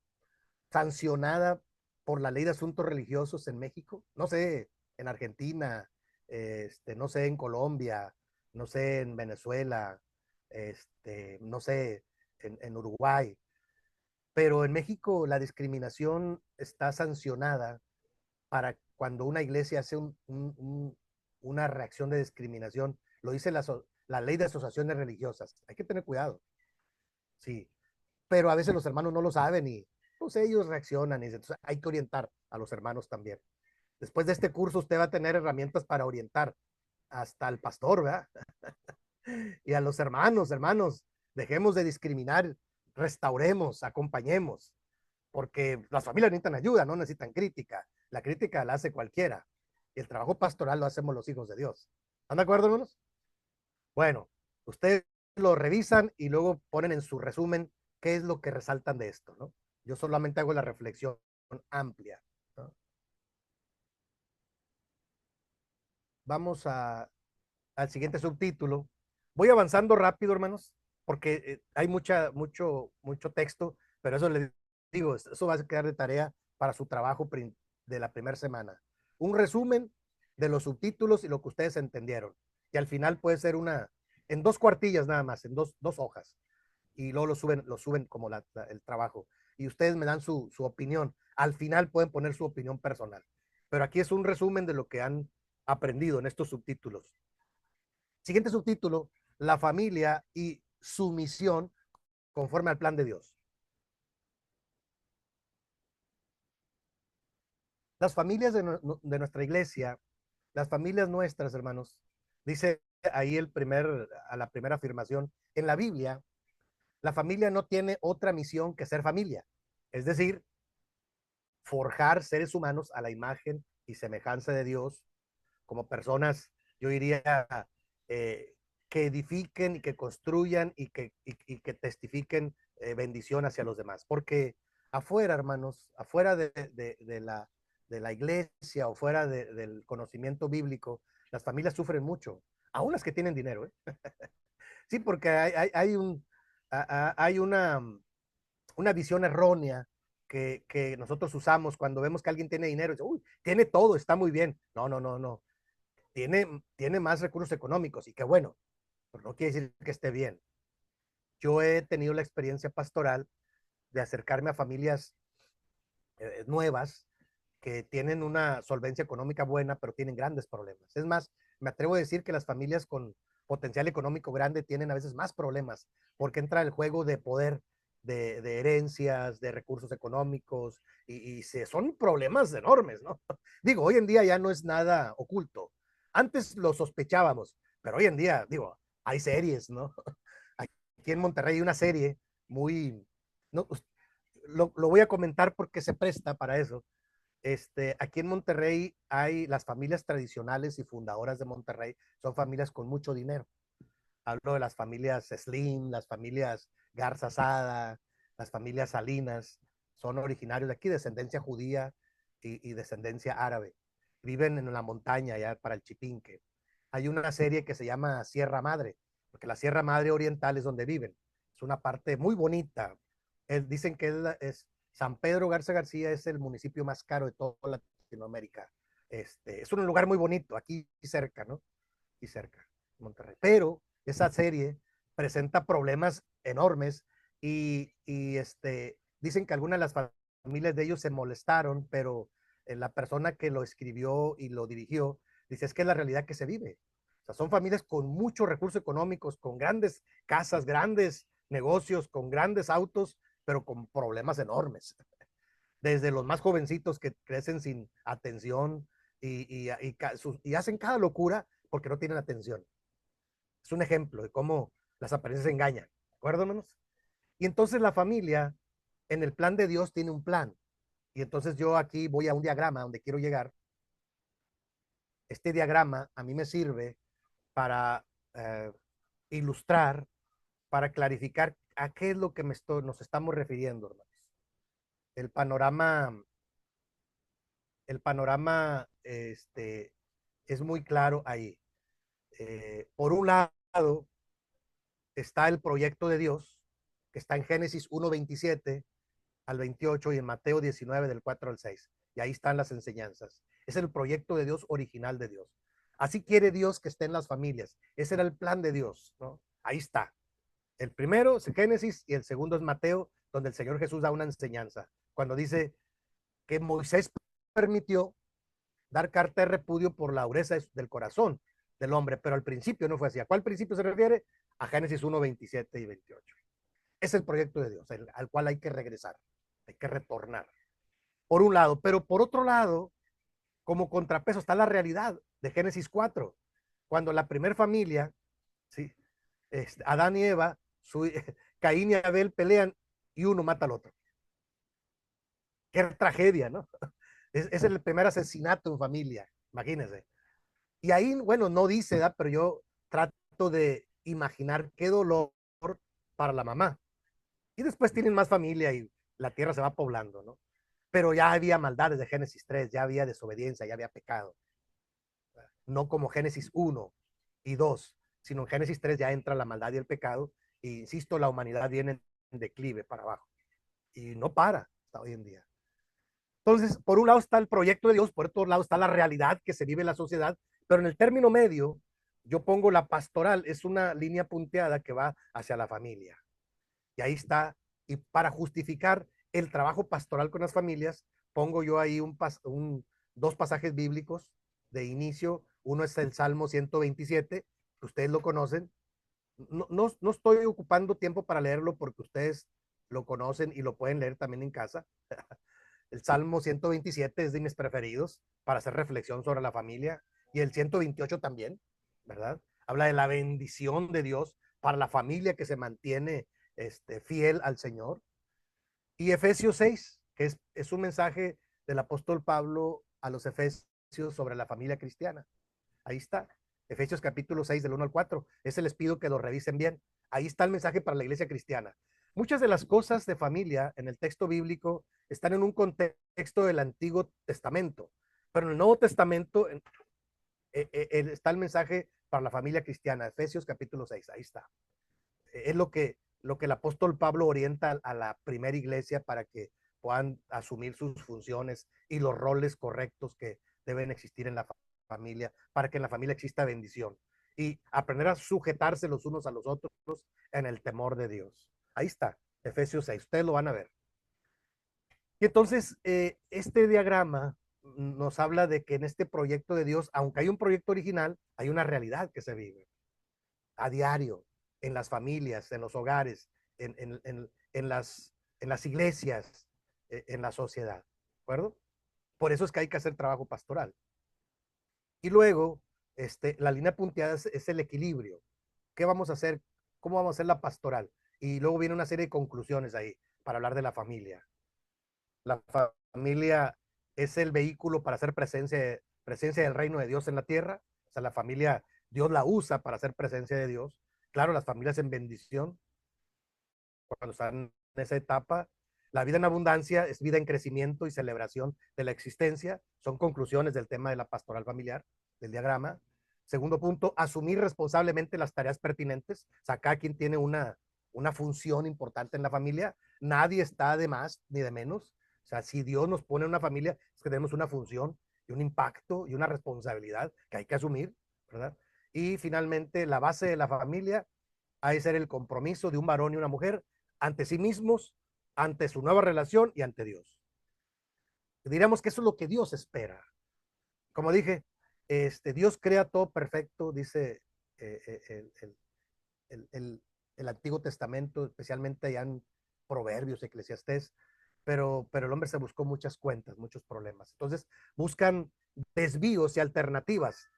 sancionada por la ley de asuntos religiosos en México? No sé, en Argentina, no sé, en Colombia, no sé, en Venezuela, no sé, en Uruguay, pero en México la discriminación está sancionada para cuando una iglesia hace una reacción de discriminación. Lo dice la ley de asociaciones religiosas. Hay que tener cuidado, sí, pero a veces los hermanos no lo saben y pues ellos reaccionan y entonces hay que orientar a los hermanos también. Después de este curso usted va a tener herramientas para orientar hasta el pastor, ¿verdad? Y a los hermanos, dejemos de discriminar, restauremos, acompañemos, porque las familias necesitan ayuda, no necesitan crítica. La crítica la hace cualquiera. Y el trabajo pastoral lo hacemos los hijos de Dios. ¿Están de acuerdo, hermanos? Bueno, ustedes lo revisan y luego ponen en su resumen qué es lo que resaltan de esto, ¿no? Yo solamente hago la reflexión amplia, ¿no? Vamos al siguiente subtítulo. Voy avanzando rápido, hermanos, porque hay mucho texto, pero eso les digo, eso va a quedar de tarea para su trabajo de la primera semana. Un resumen de los subtítulos y lo que ustedes entendieron. Y al final puede ser en dos cuartillas nada más, en dos hojas. Y luego lo suben como el trabajo. Y ustedes me dan su opinión. Al final pueden poner su opinión personal. Pero aquí es un resumen de lo que han aprendido en estos subtítulos. Siguiente subtítulo, la familia y su misión conforme al plan de Dios. Las familias de nuestra iglesia, las familias nuestras, hermanos, dice ahí a la primera afirmación, en la Biblia, la familia no tiene otra misión que ser familia. Es decir, forjar seres humanos a la imagen y semejanza de Dios como personas, yo diría, eh, que edifiquen y que construyan y que testifiquen bendición hacia los demás. Porque afuera, hermanos, afuera de la iglesia o fuera del conocimiento bíblico, las familias sufren mucho, aún las que tienen dinero, ¿eh? Sí, porque hay una visión errónea que nosotros usamos cuando vemos que alguien tiene dinero. Uy, tiene todo, está muy bien. No, no, no, no. Tiene más recursos económicos y qué bueno, pero no quiere decir que esté bien. Yo he tenido la experiencia pastoral de acercarme a familias nuevas que tienen una solvencia económica buena, pero tienen grandes problemas. Es más, me atrevo a decir que las familias con potencial económico grande tienen a veces más problemas, porque entra el juego de poder, de herencias, de recursos económicos, son problemas enormes, ¿no? Digo, hoy en día ya no es nada oculto. Antes lo sospechábamos, pero hoy en día, digo, hay series, ¿no? Aquí en Monterrey hay una serie muy, no, lo voy a comentar porque se presta para eso. Aquí en Monterrey hay las familias tradicionales y fundadoras de Monterrey, son familias con mucho dinero. Hablo de las familias Slim, las familias Garza Sada, las familias Salinas, son originarios de aquí, descendencia judía y descendencia árabe. Viven en la montaña, allá para el Chipinque. Hay una serie que se llama Sierra Madre, porque la Sierra Madre Oriental es donde viven. Es una parte muy bonita. Dicen que es San Pedro Garza García es el municipio más caro de toda Latinoamérica. Es un lugar muy bonito, aquí cerca, ¿no? Aquí cerca, Monterrey. Pero esa serie presenta problemas enormes y dicen que algunas de las familias de ellos se molestaron, pero la persona que lo escribió y lo dirigió dice es que es la realidad que se vive. O sea, son familias con muchos recursos económicos, con grandes casas, grandes negocios, con grandes autos, pero con problemas enormes. Desde los más jovencitos que crecen sin atención y hacen cada locura porque no tienen atención. Es un ejemplo de cómo las apariencias engañan. ¿De acuerdo, hermanos? Y entonces la familia, en el plan de Dios, tiene un plan. Y entonces yo aquí voy a un diagrama donde quiero llegar. Este diagrama a mí me sirve para ilustrar, para clarificar a qué es lo que nos estamos refiriendo, hermanos. El panorama, es muy claro ahí. Por un lado está el proyecto de Dios, que está en Génesis 1:27 al 28 y en Mateo 19 del 4 al 6. Y ahí están las enseñanzas. Es el proyecto de Dios original de Dios. Así quiere Dios que estén las familias. Ese era el plan de Dios, ¿no? Ahí está. El primero es Génesis y el segundo es Mateo, donde el Señor Jesús da una enseñanza. Cuando dice que Moisés permitió dar carta de repudio por la dureza del corazón del hombre, pero al principio no fue así. ¿A cuál principio se refiere? A Génesis 1, 27 y 28. Es el proyecto de Dios, al cual hay que regresar, hay que retornar. Por un lado, pero por otro lado, como contrapeso está la realidad de Génesis 4, cuando la primer familia, ¿sí? Adán y Eva, Caín y Abel pelean y uno mata al otro. Qué tragedia, ¿no? Es el primer asesinato en familia, imagínense. Y ahí, bueno, no dice, ¿verdad? Pero yo trato de imaginar qué dolor para la mamá. Y después tienen más familia y la tierra se va poblando, ¿no? Pero ya había maldad desde Génesis 3, ya había desobediencia, ya había pecado. No como Génesis 1 y 2, sino en Génesis 3 ya entra la maldad y el pecado. Y insisto, la humanidad viene en declive para abajo. Y no para hasta hoy en día. Entonces, por un lado está el proyecto de Dios, por otro lado está la realidad que se vive en la sociedad, pero en el término medio, yo pongo la pastoral, es una línea punteada que va hacia la familia. Y ahí está, y para justificar el trabajo pastoral con las familias, pongo yo ahí dos pasajes bíblicos de inicio. Uno es el Salmo 127, que ustedes lo conocen. No estoy ocupando tiempo para leerlo porque ustedes lo conocen y lo pueden leer también en casa. El Salmo 127 es de mis preferidos para hacer reflexión sobre la familia, y el 128 también, ¿verdad? Habla de la bendición de Dios para la familia que se mantiene fiel al Señor. Y Efesios 6, que es un mensaje del apóstol Pablo a los Efesios sobre la familia cristiana. Ahí está. Efesios capítulo 6 del 1 al 4. Ese les pido que lo revisen bien. Ahí está el mensaje para la iglesia cristiana. Muchas de las cosas de familia en el texto bíblico están en un contexto del Antiguo Testamento, pero en el Nuevo Testamento está el mensaje para la familia cristiana. Efesios capítulo 6, ahí está. Es lo que el apóstol Pablo orienta a la primera iglesia para que puedan asumir sus funciones y los roles correctos que deben existir en la familia, para que en la familia exista bendición y aprender a sujetarse los unos a los otros en el temor de Dios. Ahí está, Efesios 6, ustedes lo van a ver. Y entonces, este diagrama nos habla de que en este proyecto de Dios, aunque hay un proyecto original, hay una realidad que se vive a diario, en las familias, en los hogares, en las iglesias, en la sociedad. ¿De acuerdo? Por eso es que hay que hacer trabajo pastoral. Y luego, la línea punteada es el equilibrio. ¿Qué vamos a hacer? ¿Cómo vamos a hacer la pastoral? Y luego viene una serie de conclusiones ahí para hablar de la familia. La familia es el vehículo para hacer presencia del reino de Dios en la tierra. O sea, la familia, Dios la usa para hacer presencia de Dios. Claro, las familias en bendición, cuando están en esa etapa. La vida en abundancia es vida en crecimiento y celebración de la existencia. Son conclusiones del tema de la pastoral familiar, del diagrama. Segundo punto, asumir responsablemente las tareas pertinentes. O sea, cada quien tiene una función importante en la familia. Nadie está de más ni de menos. O sea, si Dios nos pone en una familia, es que tenemos una función y un impacto y una responsabilidad que hay que asumir, ¿verdad? Y finalmente, la base de la familia ha de ser el compromiso de un varón y una mujer ante sí mismos, ante su nueva relación y ante Dios. Diríamos que eso es lo que Dios espera. Como dije, Dios crea todo perfecto, dice el, el, el Antiguo Testamento, especialmente allá en Proverbios, Eclesiastés, pero el hombre se buscó muchas cuentas, muchos problemas. Entonces buscan desvíos y alternativas.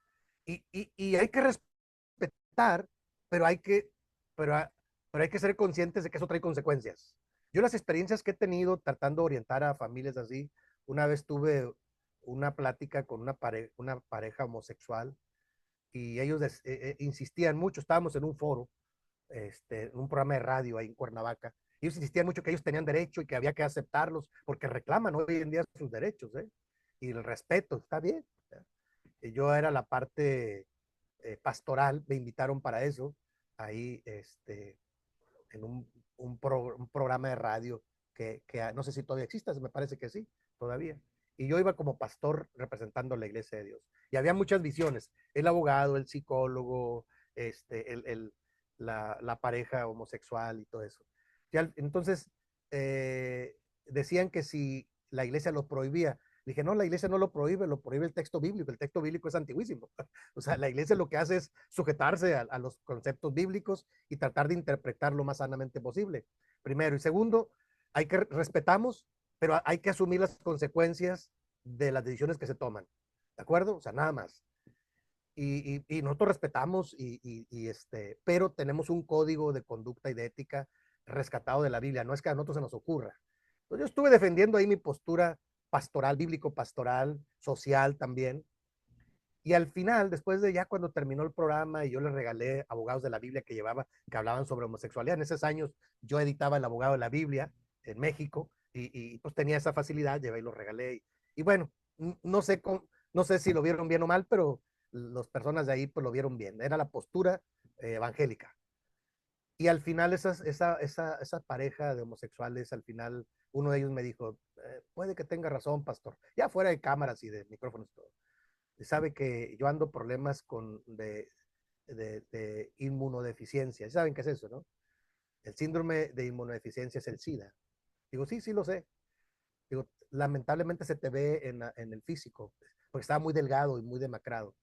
Y hay que respetar, pero hay que, pero, pero hay que ser conscientes de que eso trae consecuencias. Yo las experiencias que he tenido tratando de orientar a familias así, una vez tuve una plática con una pareja homosexual y ellos insistían mucho, estábamos en un foro, en un programa de radio ahí en Cuernavaca, ellos insistían mucho que ellos tenían derecho y que había que aceptarlos porque reclaman hoy en día sus derechos, ¿eh? Y el respeto, está bien. Y yo era la parte pastoral, me invitaron para eso, ahí en un programa de radio que no sé si todavía existe, me parece que sí, todavía. Y yo iba como pastor representando a la iglesia de Dios. Y había muchas visiones, el abogado, el psicólogo, la pareja homosexual y todo eso. Entonces, decían que si la iglesia lo prohibía, dije, no, la iglesia no lo prohíbe el texto bíblico es antiguísimo. O sea, la iglesia lo que hace es sujetarse a los conceptos bíblicos y tratar de interpretar lo más sanamente posible. Primero. Y segundo, hay que respetamos, pero hay que asumir las consecuencias de las decisiones que se toman. ¿De acuerdo? O sea, nada más. Y nosotros respetamos, pero tenemos un código de conducta y de ética rescatado de la Biblia. No es que a nosotros se nos ocurra. Entonces, yo estuve defendiendo ahí mi postura pastoral, bíblico-pastoral, social también. Y al final, después de ya cuando terminó el programa y yo les regalé abogados de la Biblia que llevaba, que hablaban sobre homosexualidad, en esos años yo editaba el abogado de la Biblia en México y pues tenía esa facilidad, llevé y lo regalé. Y bueno, no sé, no sé si lo vieron bien o mal, pero las personas de ahí pues lo vieron bien. Era la postura evangélica. Y al final esa pareja de homosexuales, al final uno de ellos me dijo, puede que tenga razón, pastor, ya fuera de cámaras y de micrófonos y todo. Sabe que yo ando problemas de inmunodeficiencia. ¿Saben qué es eso, no? El síndrome de inmunodeficiencia es el SIDA. Digo, sí, sí lo sé. Digo, lamentablemente se te ve en el físico, porque estaba muy delgado y muy demacrado.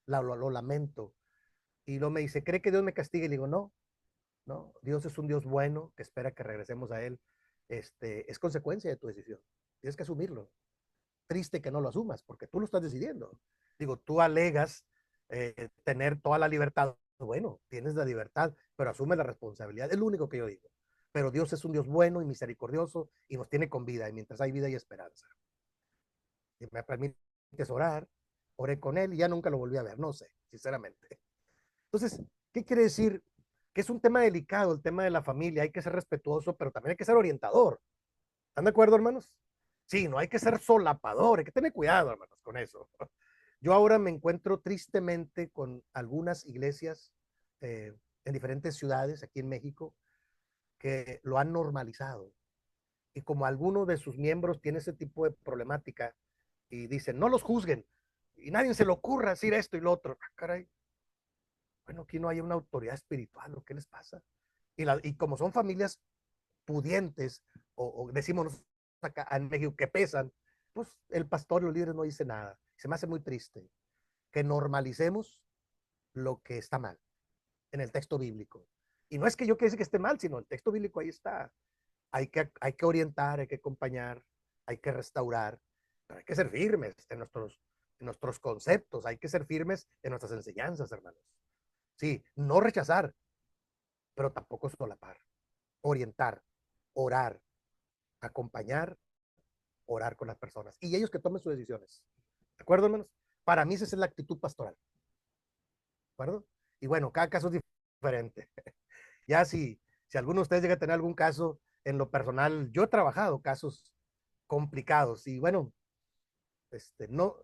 Lo lamento. Y luego me dice, ¿cree que Dios me castigue? Y le digo, no, no. Dios es un Dios bueno que espera que regresemos a Él. Es consecuencia de tu decisión. Tienes que asumirlo. Triste que no lo asumas, porque tú lo estás decidiendo. Digo, tú alegas tener toda la libertad. Bueno, tienes la libertad, pero asume la responsabilidad. Es lo único que yo digo. Pero Dios es un Dios bueno y misericordioso y nos tiene con vida. Y mientras hay vida hay esperanza. Y me permites orar, oré con él y ya nunca lo volví a ver. No sé, sinceramente. Entonces, ¿qué quiere decir? Que es un tema delicado, el tema de la familia. Hay que ser respetuoso, pero también hay que ser orientador. ¿Están de acuerdo, hermanos? Sí, no hay que ser solapador, hay que tener cuidado, hermanos, con eso. Yo ahora me encuentro tristemente con algunas iglesias en diferentes ciudades aquí en México que lo han normalizado. Y como alguno de sus miembros tiene ese tipo de problemática y dicen, no los juzguen, y nadie se le ocurra decir esto y lo otro. Ah, caray, bueno, aquí no hay una autoridad espiritual, ¿o qué les pasa? Y como son familias pudientes, o decimos acá en México que pesan, pues el pastor y los líderes no dicen nada. Se me hace muy triste que normalicemos lo que está mal en el texto bíblico. Y no es que yo quiera decir que esté mal, sino el texto bíblico ahí está. Hay que orientar, hay que acompañar, hay que restaurar, pero hay que ser firmes en nuestros conceptos, hay que ser firmes en nuestras enseñanzas, hermanos. Sí, no rechazar, pero tampoco solapar. Orientar, orar, acompañar, orar con las personas. Y ellos que tomen sus decisiones. ¿De acuerdo, hermanos? Para mí esa es la actitud pastoral. ¿De acuerdo? Y bueno, cada caso es diferente. Ya si alguno de ustedes llega a tener algún caso en lo personal, yo he trabajado casos complicados y bueno, no,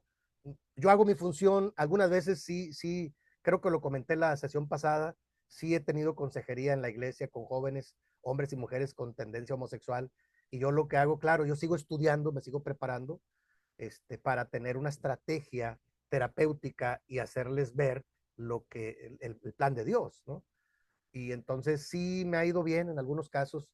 yo hago mi función, algunas veces sí, sí, creo que lo comenté en la sesión pasada, sí he tenido consejería en la iglesia con jóvenes, hombres y mujeres con tendencia homosexual, y yo lo que hago, claro, yo sigo estudiando, me sigo preparando, para tener una estrategia terapéutica y hacerles ver lo que el plan de Dios, ¿no? Y entonces sí me ha ido bien en algunos casos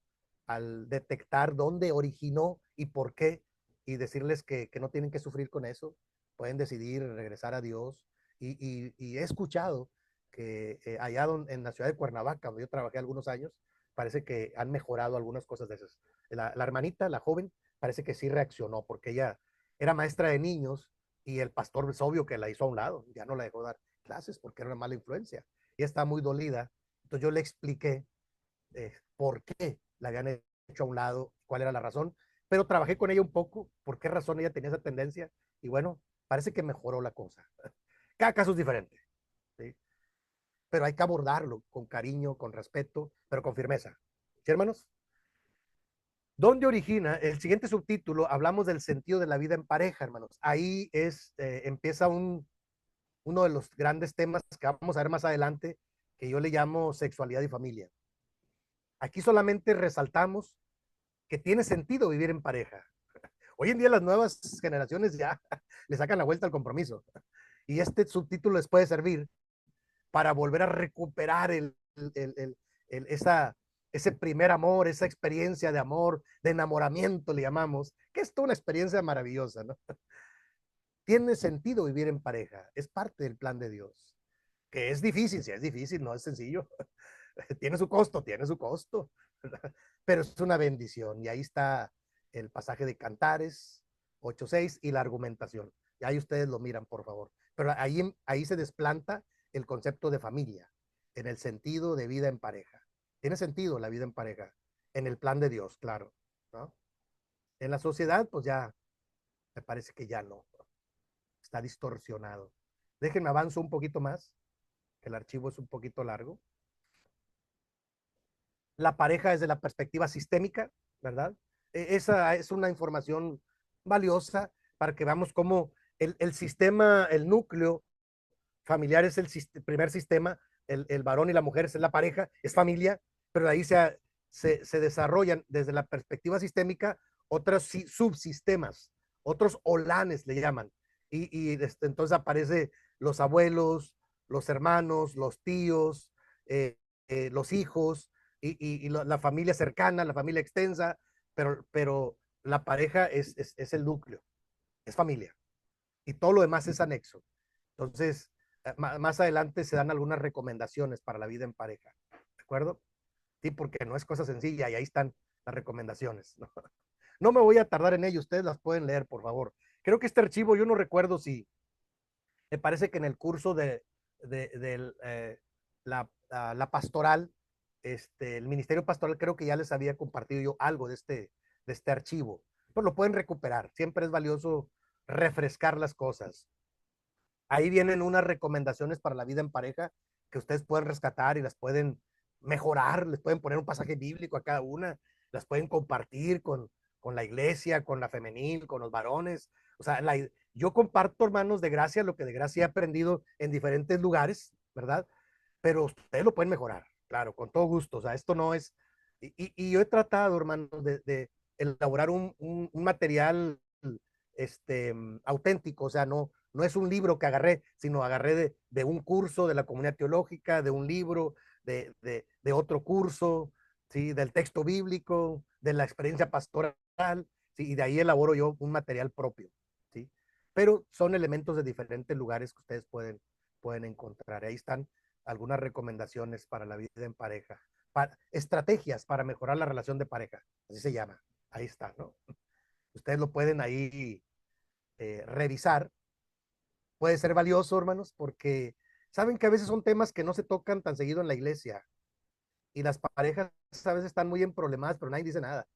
al detectar dónde originó y por qué y decirles que no tienen que sufrir con eso, pueden decidir regresar a Dios. Y he escuchado que allá en la ciudad de Cuernavaca, donde yo trabajé algunos años, parece que han mejorado algunas cosas de esas. La hermanita, la joven, parece que sí reaccionó porque ella era maestra de niños y el pastor es obvio que la hizo a un lado, ya no la dejó dar clases porque era una mala influencia. Y está muy dolida. Entonces yo le expliqué por qué la habían hecho a un lado, cuál era la razón, pero trabajé con ella un poco, por qué razón ella tenía esa tendencia, y bueno, parece que mejoró la cosa. Cada caso es diferente, ¿sí? pero hay que abordarlo con cariño, con respeto, pero con firmeza. ¿Sí, hermanos? ¿Dónde origina? El siguiente subtítulo, hablamos del sentido de la vida en pareja, hermanos. Ahí empieza uno de los grandes temas que vamos a ver más adelante, que yo le llamo sexualidad y familia. Aquí solamente resaltamos que tiene sentido vivir en pareja. Hoy en día las nuevas generaciones ya le sacan la vuelta al compromiso. Y este subtítulo les puede servir para volver a recuperar ese primer amor, esa experiencia de amor, de enamoramiento, le llamamos, que es toda una experiencia maravillosa, ¿no? Tiene sentido vivir en pareja, es parte del plan de Dios. Que es difícil, sí es difícil, no es sencillo. Tiene su costo, pero es una bendición. Y ahí está el pasaje de Cantares 8:6 y la argumentación. Y ahí ustedes lo miran, por favor. Pero ahí se desplanta el concepto de familia, en el sentido de vida en pareja. Tiene sentido la vida en pareja, en el plan de Dios, claro, ¿no? En la sociedad, pues ya, me parece que ya no, está distorsionado. Déjenme avanzo un poquito más, que el archivo es un poquito largo. La pareja desde la perspectiva sistémica, ¿verdad? Esa es una información valiosa para que veamos cómo el sistema, el núcleo familiar es el primer sistema, el varón y la mujer es la pareja, es familia, pero de ahí se desarrollan desde la perspectiva sistémica otros subsistemas, otros olanes le llaman. Entonces aparece los abuelos, los hermanos, los tíos, los hijos y la familia cercana, la familia extensa, pero la pareja es el núcleo, es familia y todo lo demás es anexo. Entonces, más adelante se dan algunas recomendaciones para la vida en pareja, ¿de acuerdo? Sí, porque no es cosa sencilla y ahí están las recomendaciones, ¿no? No me voy a tardar en ello, ustedes las pueden leer, por favor. Creo que este archivo, yo no recuerdo si, me parece que en el curso la pastoral, el ministerio pastoral, creo que ya les había compartido yo algo de este archivo. Pues lo pueden recuperar, siempre es valioso refrescar las cosas. Ahí vienen unas recomendaciones para la vida en pareja que ustedes pueden rescatar y las pueden mejorar, les pueden poner un pasaje bíblico a cada una, las pueden compartir con la iglesia, con la femenil, con los varones. O sea, yo comparto, hermanos, de gracia lo que de gracia he aprendido en diferentes lugares, ¿verdad? Pero ustedes lo pueden mejorar, claro, con todo gusto. O sea, esto no es... Y yo he tratado, hermanos, de elaborar un material auténtico, o sea, no es un libro que agarré, sino agarré de un curso de la comunidad teológica, de un libro, de otro curso, ¿sí? Del texto bíblico, de la experiencia pastoral, ¿sí? Y de ahí elaboro yo un material propio, ¿sí? Pero son elementos de diferentes lugares que ustedes pueden encontrar. Ahí están algunas recomendaciones para la vida en pareja, estrategias para mejorar la relación de pareja, así se llama. Ahí está, ¿no? Ustedes lo pueden ahí revisar. Puede ser valioso, hermanos, porque saben que a veces son temas que no se tocan tan seguido en la iglesia y las parejas a veces están muy en problemas, pero nadie dice nada.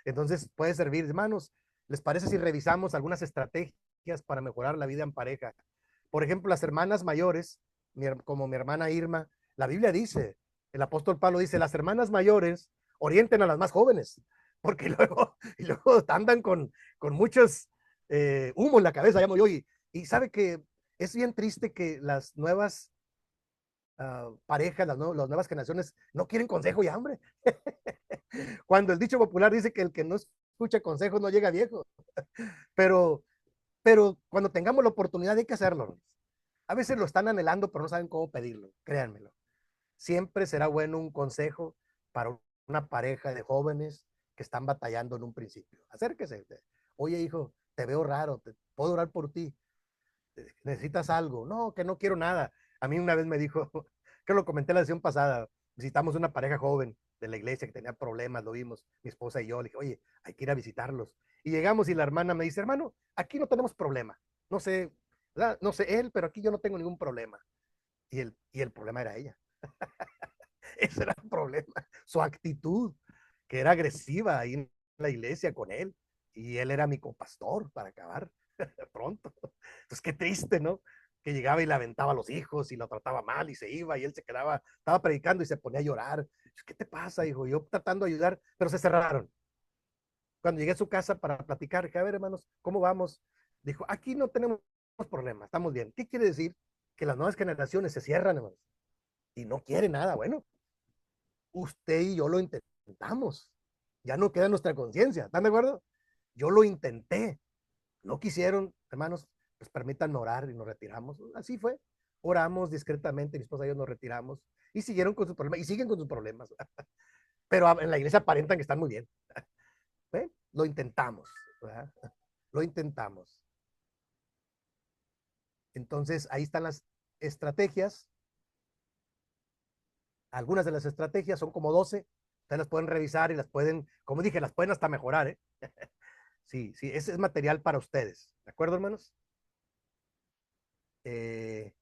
Entonces puede servir, hermanos. ¿Les parece si revisamos algunas estrategias para mejorar la vida en pareja? Por ejemplo, las hermanas mayores, como mi hermana Irma, la Biblia dice, el apóstol Pablo dice, las hermanas mayores orienten a las más jóvenes, porque luego andan con muchos humo en la cabeza, llamo yo, y sabe que es bien triste que las nuevas parejas, las nuevas generaciones no quieren consejo y hambre. Cuando el dicho popular dice que el que no escucha consejos no llega viejo, pero, pero cuando tengamos la oportunidad hay que hacerlo. A veces lo están anhelando, pero no saben cómo pedirlo, créanmelo. Siempre será bueno un consejo para una pareja de jóvenes que están batallando en un principio. Acérquese. Oye, hijo, te veo raro, puedo orar por ti. ¿Necesitas algo? No, que no quiero nada. A mí una vez me dijo, que lo comenté la sesión pasada, visitamos una pareja joven de la iglesia que tenía problemas, lo vimos, mi esposa y yo, le dije, oye, hay que ir a visitarlos. Y llegamos y la hermana me dice, hermano, aquí no tenemos problema. No sé, ¿verdad? No sé él, pero aquí yo no tengo ningún problema. Y el problema era ella. Ese era el problema, su actitud, que era agresiva ahí en la iglesia con él. Y él era mi copastor para acabar pronto. Entonces, qué triste, ¿no? que llegaba y le aventaba a los hijos y lo trataba mal y se iba y él se quedaba, estaba predicando y se ponía a llorar. ¿Qué te pasa, hijo? Yo tratando de ayudar, pero se cerraron. Cuando llegué a su casa para platicar, dije, a ver, hermanos, ¿cómo vamos? Dijo, aquí no tenemos problemas, estamos bien. ¿Qué quiere decir? Que las nuevas generaciones se cierran, hermanos, y no quieren nada. Bueno, usted y yo lo intentamos. Ya no queda en nuestra conciencia, ¿están de acuerdo? Yo lo intenté. No quisieron, hermanos, pues permítanme orar y nos retiramos. Así fue. Oramos discretamente, mi esposa y yo nos retiramos y siguieron con sus problemas y siguen con sus problemas. Pero en la iglesia aparentan que están muy bien. ¿Eh? Lo intentamos, ¿verdad? Lo intentamos. Entonces, ahí están las estrategias. Algunas de las estrategias son como 12. Ustedes las pueden revisar y las pueden, como dije, las pueden hasta mejorar, ¿eh? Sí, sí, ese es material para ustedes. ¿De acuerdo, hermanos? Eh,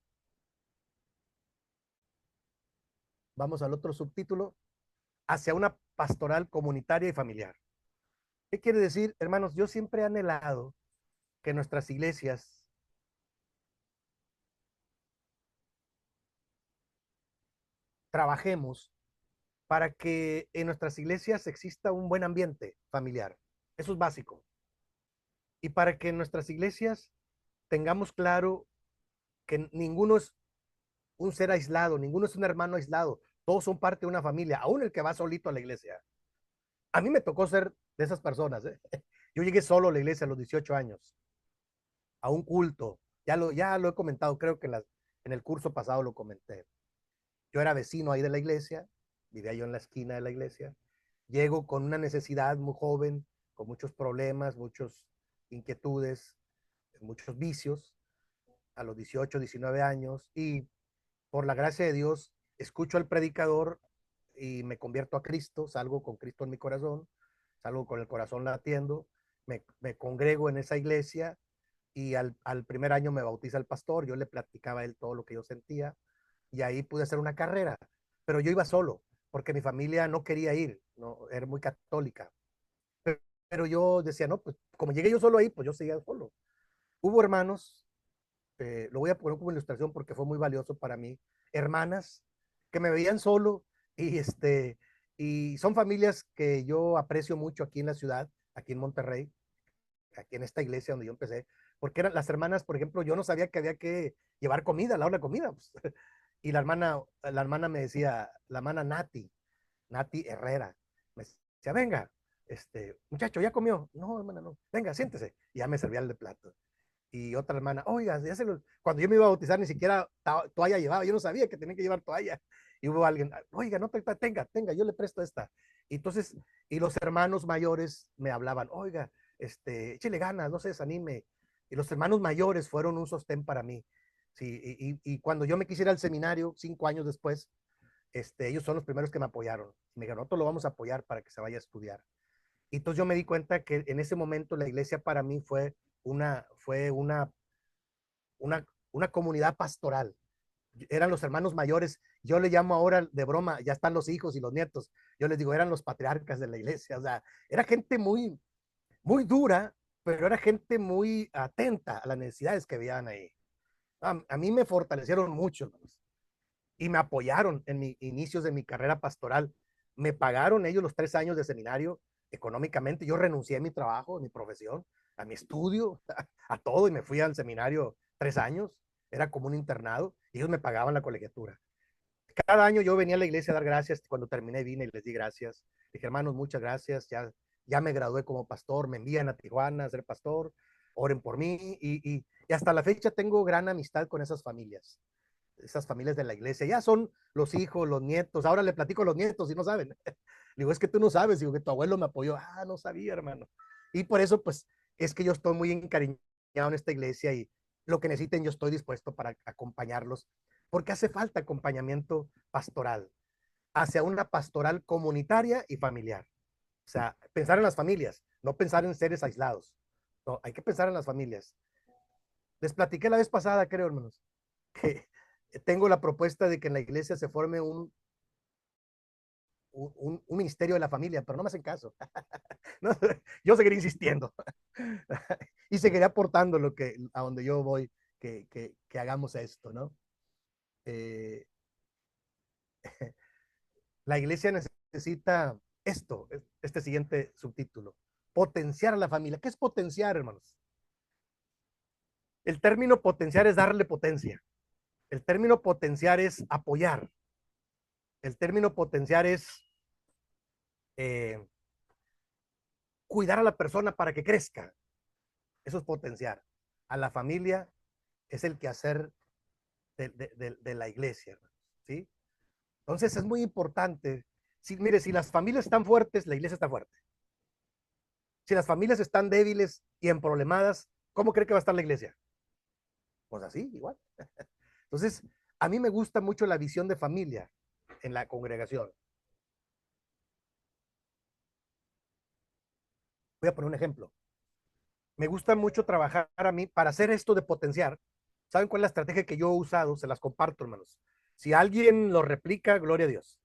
Vamos al otro subtítulo. Hacia una pastoral comunitaria y familiar. ¿Qué quiere decir, hermanos? Yo siempre he anhelado que nuestras iglesias trabajemos para que en nuestras iglesias exista un buen ambiente familiar. Eso es básico. Y para que en nuestras iglesias tengamos claro que ninguno es un ser aislado, ninguno es un hermano aislado, todos son parte de una familia, aún el que va solito a la iglesia. A mí me tocó ser de esas personas, ¿eh? Yo llegué solo a la iglesia a los 18 años, a un culto. Ya lo he comentado, creo que en el curso pasado lo comenté. Yo era vecino ahí de la iglesia, vivía yo en la esquina de la iglesia. Llego con una necesidad muy joven, con muchos problemas, muchas inquietudes, muchos vicios, a los 18, 19 años, y por la gracia de Dios, escucho al predicador y me convierto a Cristo, salgo con Cristo en mi corazón, salgo con el corazón latiendo, me congrego en esa iglesia y al primer año me bautiza el pastor, yo le platicaba a él todo lo que yo sentía y ahí pude hacer una carrera, pero yo iba solo porque mi familia no quería ir, no, era muy católica, pero yo decía, no, pues como llegué yo solo ahí, pues yo seguía solo. Hubo hermanos, lo voy a poner como ilustración porque fue muy valioso para mí, hermanas que me veían solo y y son familias que yo aprecio mucho aquí en la ciudad, aquí en Monterrey, aquí en esta iglesia donde yo empecé, porque eran las hermanas, por ejemplo, yo no sabía que había que llevar comida, a la hora de comida, pues. Y la hermana me decía, la hermana Nati Herrera, me decía, venga, muchacho, ¿ya comió? No, hermana, no, venga, siéntese. Y ya me servía el de plato. Y otra hermana, oiga, cuando yo me iba a bautizar ni siquiera toalla llevaba, yo no sabía que tenía que llevar toalla. Y hubo alguien, oiga, no, tenga, yo le presto esta. Y entonces, y los hermanos mayores me hablaban, oiga, échele ganas, no se desanime. Y los hermanos mayores fueron un sostén para mí. Sí, y cuando yo me quisiera al seminario, 5 años después, ellos son los primeros que me apoyaron. Me dijeron, nosotros lo vamos a apoyar para que se vaya a estudiar. Y entonces yo me di cuenta que en ese momento la iglesia para mí fue una comunidad pastoral. Eran los hermanos mayores. Yo le llamo ahora de broma, ya están los hijos y los nietos. Yo les digo, eran los patriarcas de la iglesia. O sea, era gente muy, muy dura, pero era gente muy atenta a las necesidades que veían ahí. A mí me fortalecieron mucho, hermanos, y me apoyaron en mis inicios de mi carrera pastoral. Me pagaron ellos los 3 años de seminario económicamente. Yo renuncié a mi trabajo, a mi profesión, a mi estudio, a todo, y me fui al seminario 3 años. Era como un internado y ellos me pagaban la colegiatura. Cada año yo venía a la iglesia a dar gracias. Cuando terminé vine y les di gracias. Dije, hermanos, muchas gracias. Ya me gradué como pastor. Me envían a Tijuana a ser pastor. Oren por mí. Y hasta la fecha tengo gran amistad con esas familias de la iglesia. Ya son los hijos, los nietos. Ahora le platico a los nietos y no saben. Le digo, es que tú no sabes. Digo, que tu abuelo me apoyó. Ah, no sabía, hermano. Y por eso, pues, es que yo estoy muy encariñado en esta iglesia y lo que necesiten yo estoy dispuesto para acompañarlos, porque hace falta acompañamiento pastoral, hacia una pastoral comunitaria y familiar. O sea, pensar en las familias, no pensar en seres aislados. No, hay que pensar en las familias. Les platiqué la vez pasada, creo, hermanos, que tengo la propuesta de que en la iglesia se forme un ministerio de la familia, pero no me hacen caso. No, yo seguiré insistiendo y seguiré aportando a donde yo voy, que hagamos esto, ¿no? Eh, la iglesia necesita esto, este siguiente subtítulo, potenciar a la familia. ¿Qué es potenciar, hermanos? El término potenciar es darle potencia. El término potenciar es apoyar. El término potenciar es eh, cuidar a la persona para que crezca. Eso es potenciar. A la familia es el quehacer de la iglesia, ¿sí? Entonces es muy importante. Si, mire, si las familias están fuertes, la iglesia está fuerte. Si las familias están débiles y emproblemadas, ¿cómo cree que va a estar la iglesia? Pues así, igual. Entonces, a mí me gusta mucho la visión de familia en la congregación. Voy a poner un ejemplo. Me gusta mucho trabajar a mí para hacer esto de potenciar. ¿Saben cuál es la estrategia que yo he usado? Se las comparto, hermanos. Si alguien lo replica, gloria a Dios.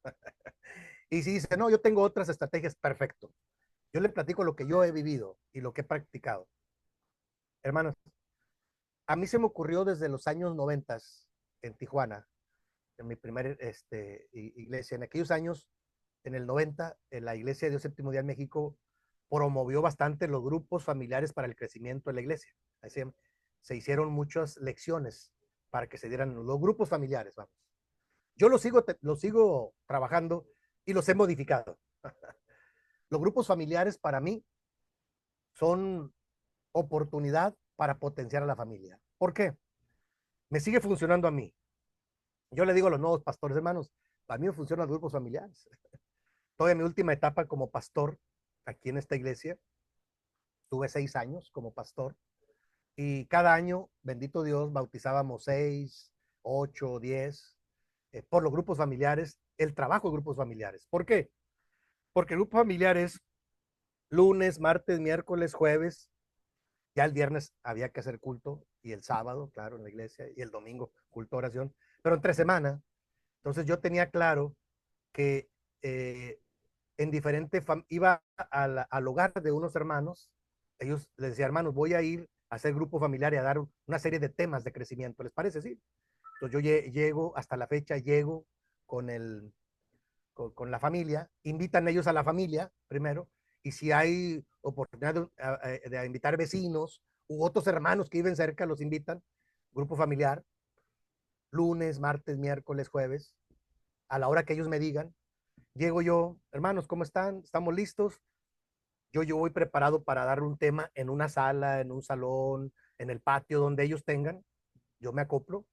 Y si dice, no, yo tengo otras estrategias, perfecto. Yo le platico lo que yo he vivido y lo que he practicado. Hermanos, a mí se me ocurrió desde los años 90 en Tijuana, en mi primer iglesia. En aquellos años, en el 90, en la iglesia de Dios Séptimo Día en México promovió bastante los grupos familiares para el crecimiento de la iglesia. Así, se hicieron muchas lecciones para que se dieran los grupos familiares, vamos. Yo los sigo trabajando y los he modificado. Los grupos familiares para mí son oportunidad para potenciar a la familia. ¿Por qué? Me sigue funcionando a mí. Yo le digo a los nuevos pastores, hermanos, para mí me funcionan los grupos familiares. Todavía en mi última etapa como pastor aquí en esta iglesia, tuve 6 años como pastor y cada año, bendito Dios, bautizábamos 6, 8, 10 por los grupos familiares, el trabajo de grupos familiares. ¿Por qué? Porque el grupo familiar es lunes, martes, miércoles, jueves, ya el viernes había que hacer culto y el sábado, claro, en la iglesia, y el domingo, culto, oración, pero entre semana. Entonces yo tenía claro que en diferente, iba al hogar de unos hermanos, ellos les decía, hermanos, voy a ir a hacer grupo familiar y a dar una serie de temas de crecimiento, ¿les parece? Sí. Entonces yo llego, hasta la fecha llego con con la familia, invitan ellos a la familia primero, y si hay oportunidad de invitar vecinos u otros hermanos que viven cerca, los invitan, grupo familiar, lunes, martes, miércoles, jueves, a la hora que ellos me digan, llego yo, hermanos, ¿cómo están? ¿Estamos listos? Yo voy preparado para dar un tema en una sala, en un salón, en el patio, donde ellos tengan, yo me acoplo,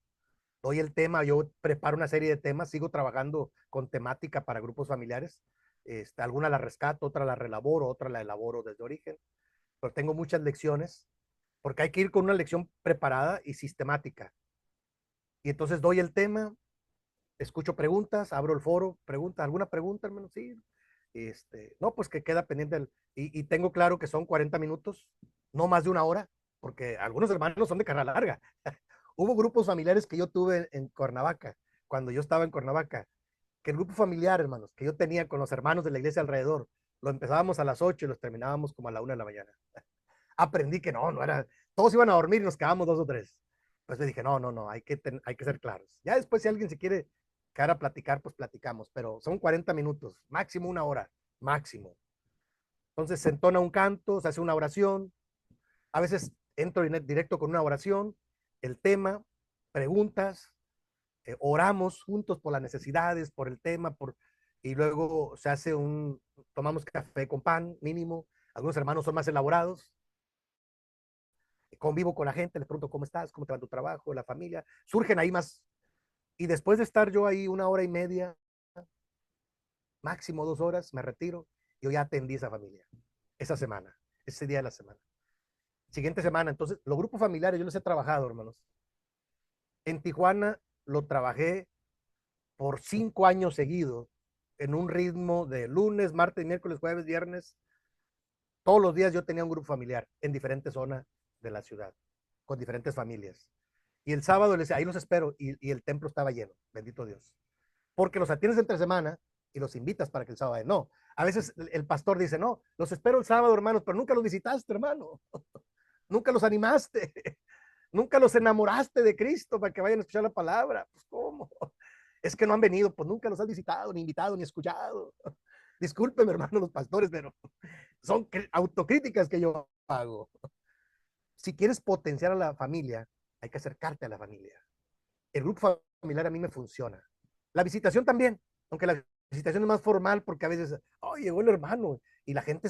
doy el tema, yo preparo una serie de temas, sigo trabajando con temática para grupos familiares, alguna la rescato, otra la relaboro, otra la elaboro desde origen, pero tengo muchas lecciones, porque hay que ir con una lección preparada y sistemática. Y entonces doy el tema, escucho preguntas, abro el foro, pregunta, ¿alguna pregunta, hermano? Sí. No, pues que queda pendiente, y tengo claro que son 40 minutos, no más de una hora, porque algunos hermanos son de carrera larga. Hubo grupos familiares que yo tuve en Cuernavaca, cuando yo estaba en Cuernavaca, que el grupo familiar, hermanos, que yo tenía con los hermanos de la iglesia alrededor, lo empezábamos a las 8 y los terminábamos como a la 1 de la mañana. Aprendí que no era, todos iban a dormir y nos quedábamos dos o tres. Pues le dije, no, no, no, hay que ser claros. Ya después si alguien se quiere quedar a platicar, pues platicamos, pero son 40 minutos, máximo una hora, máximo. Entonces se entona un canto, se hace una oración, a veces entro directo con una oración, el tema, preguntas, oramos juntos por las necesidades, por el tema, y luego se hace tomamos café con pan mínimo, algunos hermanos son más elaborados, convivo con la gente, les pregunto cómo estás, cómo te va tu trabajo, la familia, surgen ahí más, y después de estar yo ahí una hora y media, máximo 2 horas, me retiro, yo ya atendí esa familia, esa semana, ese día de la semana. Siguiente semana, entonces, los grupos familiares yo los he trabajado, hermanos. En Tijuana lo trabajé por 5 años seguidos, en un ritmo de lunes, martes, miércoles, jueves, viernes. Todos los días yo tenía un grupo familiar en diferentes zonas de la ciudad, con diferentes familias. Y el sábado les decía, ahí los espero, y el templo estaba lleno, bendito Dios. Porque los atiendes entre semana y los invitas para que el sábado, no. A veces el pastor dice, no, los espero el sábado, hermanos, pero nunca los visitaste, hermano. Nunca los animaste. Nunca los enamoraste de Cristo para que vayan a escuchar la palabra. Pues, ¿cómo? Es que no han venido, pues nunca los has visitado, ni invitado, ni escuchado. Discúlpeme, hermano, los pastores, pero son autocríticas que yo hago. Si quieres potenciar a la familia, hay que acercarte a la familia. El grupo familiar a mí me funciona. La visitación también, aunque la visitación es más formal porque a veces, oh, llegó el hermano y la gente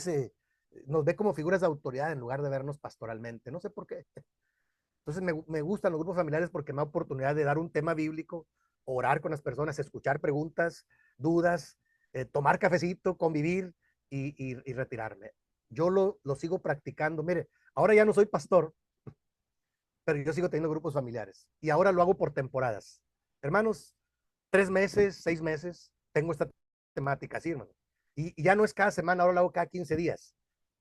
nos ve como figuras de autoridad en lugar de vernos pastoralmente. No sé por qué. Entonces me gustan los grupos familiares porque me da oportunidad de dar un tema bíblico, orar con las personas, escuchar preguntas, dudas, tomar cafecito, convivir y retirarme. Yo lo sigo practicando. Mire, ahora ya no soy pastor, pero yo sigo teniendo grupos familiares y ahora lo hago por temporadas. Hermanos, 3 meses, 6 meses, tengo esta temática, sí, hermano. Y ya no es cada semana, ahora lo hago cada 15 días.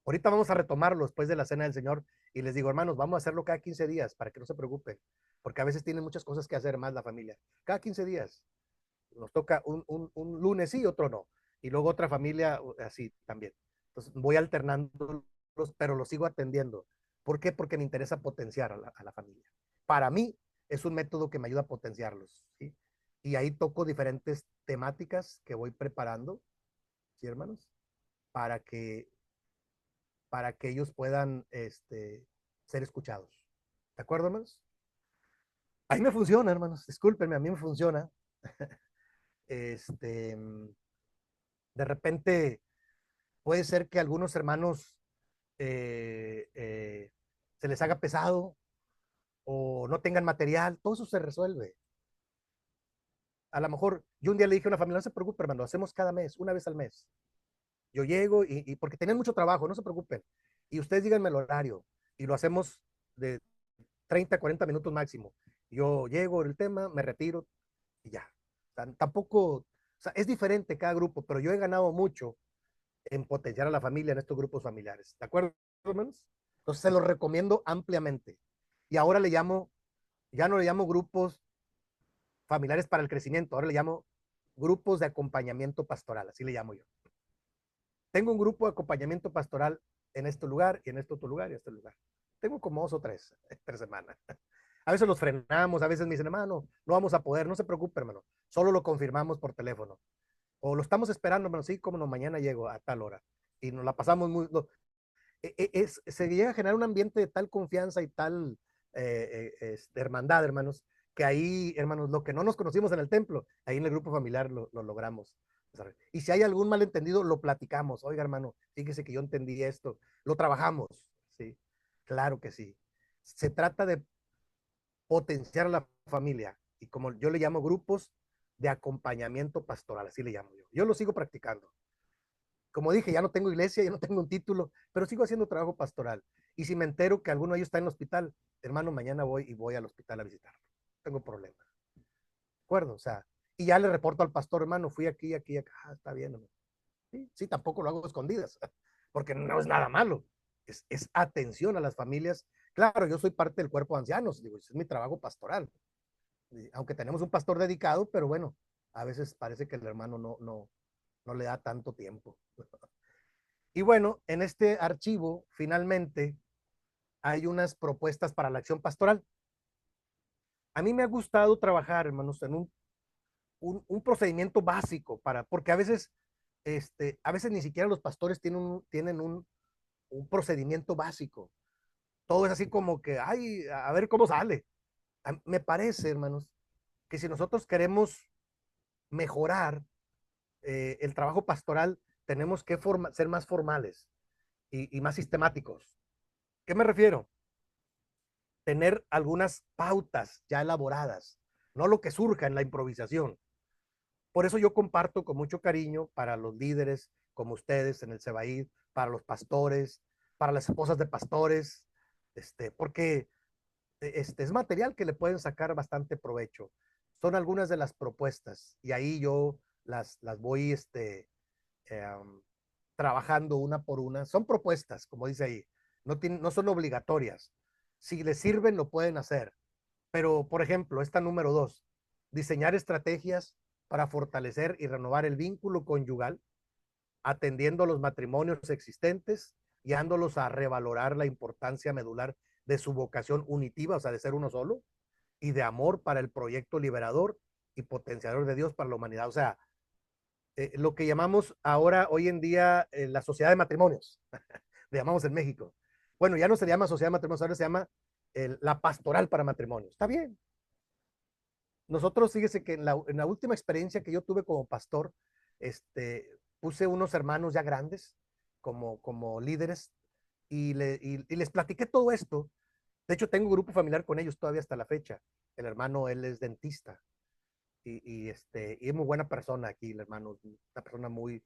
Ahorita vamos a retomarlo después de la cena del Señor y les digo, hermanos, vamos a hacerlo cada 15 días para que no se preocupen, porque a veces tienen muchas cosas que hacer más la familia. Cada 15 días nos toca un lunes sí, otro no. Y luego otra familia así también. Entonces voy alternando, pero los sigo atendiendo. ¿Por qué? Porque me interesa potenciar a la familia. Para mí es un método que me ayuda a potenciarlos, ¿sí? Y ahí toco diferentes temáticas que voy preparando, ¿sí, hermanos? Para que, para que ellos puedan ser escuchados. ¿De acuerdo, hermanos? Ahí me funciona, hermanos. Discúlpenme, a mí me funciona. Este, de repente puede ser que a algunos hermanos eh, eh, se les haga pesado o no tengan material, todo eso se resuelve. A lo mejor yo un día le dije a una familia, no se preocupe, hermano, lo hacemos cada mes, una vez al mes. Yo llego porque tienen mucho trabajo, no se preocupen. Y ustedes díganme el horario y lo hacemos de 30, 40 minutos máximo. Yo llego el tema, me retiro y ya. O sea, tampoco, o sea, es diferente cada grupo, pero yo he ganado mucho en potenciar a la familia en estos grupos familiares. ¿De acuerdo, hermanos? Entonces se los recomiendo ampliamente. Y ahora ya no le llamo grupos familiares para el crecimiento, ahora le llamo grupos de acompañamiento pastoral, así le llamo yo. Tengo un grupo de acompañamiento pastoral en este lugar y en este otro lugar y en este lugar. Tengo como 2 o 3, 3 semanas. A veces los frenamos, a veces me dicen, hermano, no vamos a poder, no se preocupe, hermano, solo lo confirmamos por teléfono. O lo estamos esperando, hermano, sí, como no, mañana llego a tal hora. Y nos la pasamos se llega a generar un ambiente de tal confianza y tal hermandad, hermanos, que ahí, hermanos, lo que no nos conocimos en el templo, ahí en el grupo familiar lo logramos. Y si hay algún malentendido, lo platicamos. Oiga, hermano, fíjese que yo entendí esto. Lo trabajamos, ¿sí? Claro que sí. Se trata de potenciar a la familia y como yo le llamo grupos de acompañamiento pastoral, así le llamo yo. Yo lo sigo practicando. Como dije, ya no tengo iglesia, ya no tengo un título, pero sigo haciendo trabajo pastoral. Y si me entero que alguno de ellos está en el hospital, hermano, mañana voy al hospital a visitarlo. No tengo problema. ¿De acuerdo? O sea, y ya le reporto al pastor, hermano, fui aquí, aquí, acá. Ah, está bien, hermano. Sí, sí, tampoco lo hago escondidas, porque no es nada malo. Es atención a las familias. Claro, yo soy parte del cuerpo de ancianos, digo, es mi trabajo pastoral. Aunque tenemos un pastor dedicado, pero bueno, a veces parece que el hermano no le da tanto tiempo. Y bueno, en este archivo, finalmente, hay unas propuestas para la acción pastoral. A mí me ha gustado trabajar, hermanos, en un procedimiento básico porque a veces ni siquiera los pastores tienen un procedimiento básico. Todo es así como que, ay, a ver cómo sale. Me parece, hermanos, que si nosotros queremos mejorar el trabajo pastoral, tenemos que ser más formales y más sistemáticos. ¿Qué me refiero? Tener algunas pautas ya elaboradas, no lo que surja en la improvisación. Por eso yo comparto con mucho cariño para los líderes como ustedes en el Sebaid, para los pastores, para las esposas de pastores, porque es material que le pueden sacar bastante provecho. Son algunas de las propuestas y ahí yo las voy eh, trabajando una por una. Son propuestas, como dice ahí, no son obligatorias. Si les sirven, lo pueden hacer. Pero, por ejemplo, esta número 2, diseñar estrategias para fortalecer y renovar el vínculo conyugal, atendiendo a los matrimonios existentes, guiándolos a revalorar la importancia medular de su vocación unitiva, o sea, de ser uno solo, y de amor para el proyecto liberador y potenciador de Dios para la humanidad. O sea, lo que llamamos ahora, hoy en día, la sociedad de matrimonios, le llamamos en México. Bueno, ya no se llama sociedad de matrimonios, ahora se llama la pastoral para matrimonios. Está bien. Nosotros, fíjese que en la última experiencia que yo tuve como pastor, puse unos hermanos ya grandes como líderes y les platiqué todo esto. De hecho, tengo un grupo familiar con ellos todavía hasta la fecha. El hermano, él es dentista y es muy buena persona aquí, el hermano, una persona muy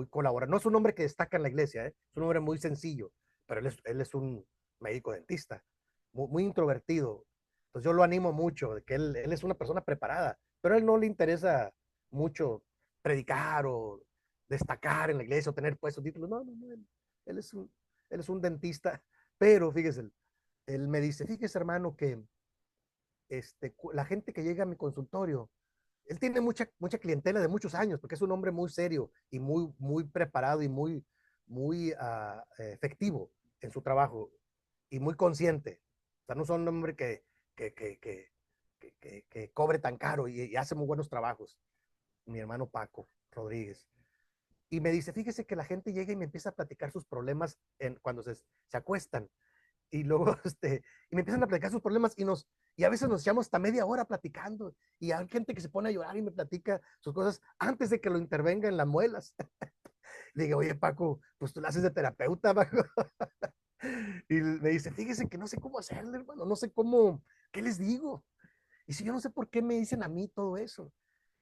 colaboradora. No es un hombre que destaca en la iglesia, ¿eh? Es un hombre muy sencillo, pero él es un médico dentista, muy introvertido. Entonces yo lo animo mucho, de que él es una persona preparada, pero a él no le interesa mucho predicar o destacar en la iglesia o tener puestos títulos. No, no, no, él es él es un dentista, pero fíjese, él me dice, fíjese hermano que la gente que llega a mi consultorio, él tiene mucha clientela de muchos años, porque es un hombre muy serio y muy preparado y muy efectivo en su trabajo y muy consciente. O sea, no son un hombre que, que, que, que cobre tan caro y hace muy buenos trabajos. Mi hermano Paco Rodríguez. Y me dice, fíjese que la gente llega y me empieza a platicar sus problemas cuando se acuestan y luego y me empiezan a platicar sus problemas y a veces nos echamos hasta media hora platicando y hay gente que se pone a llorar y me platica sus cosas antes de que lo intervenga en las muelas. Le digo, oye Paco, pues tú la haces de terapeuta, Paco. Y me dice, fíjese que no sé cómo hacerle, hermano, no sé cómo, ¿qué les digo? Y si yo no sé por qué me dicen a mí todo eso.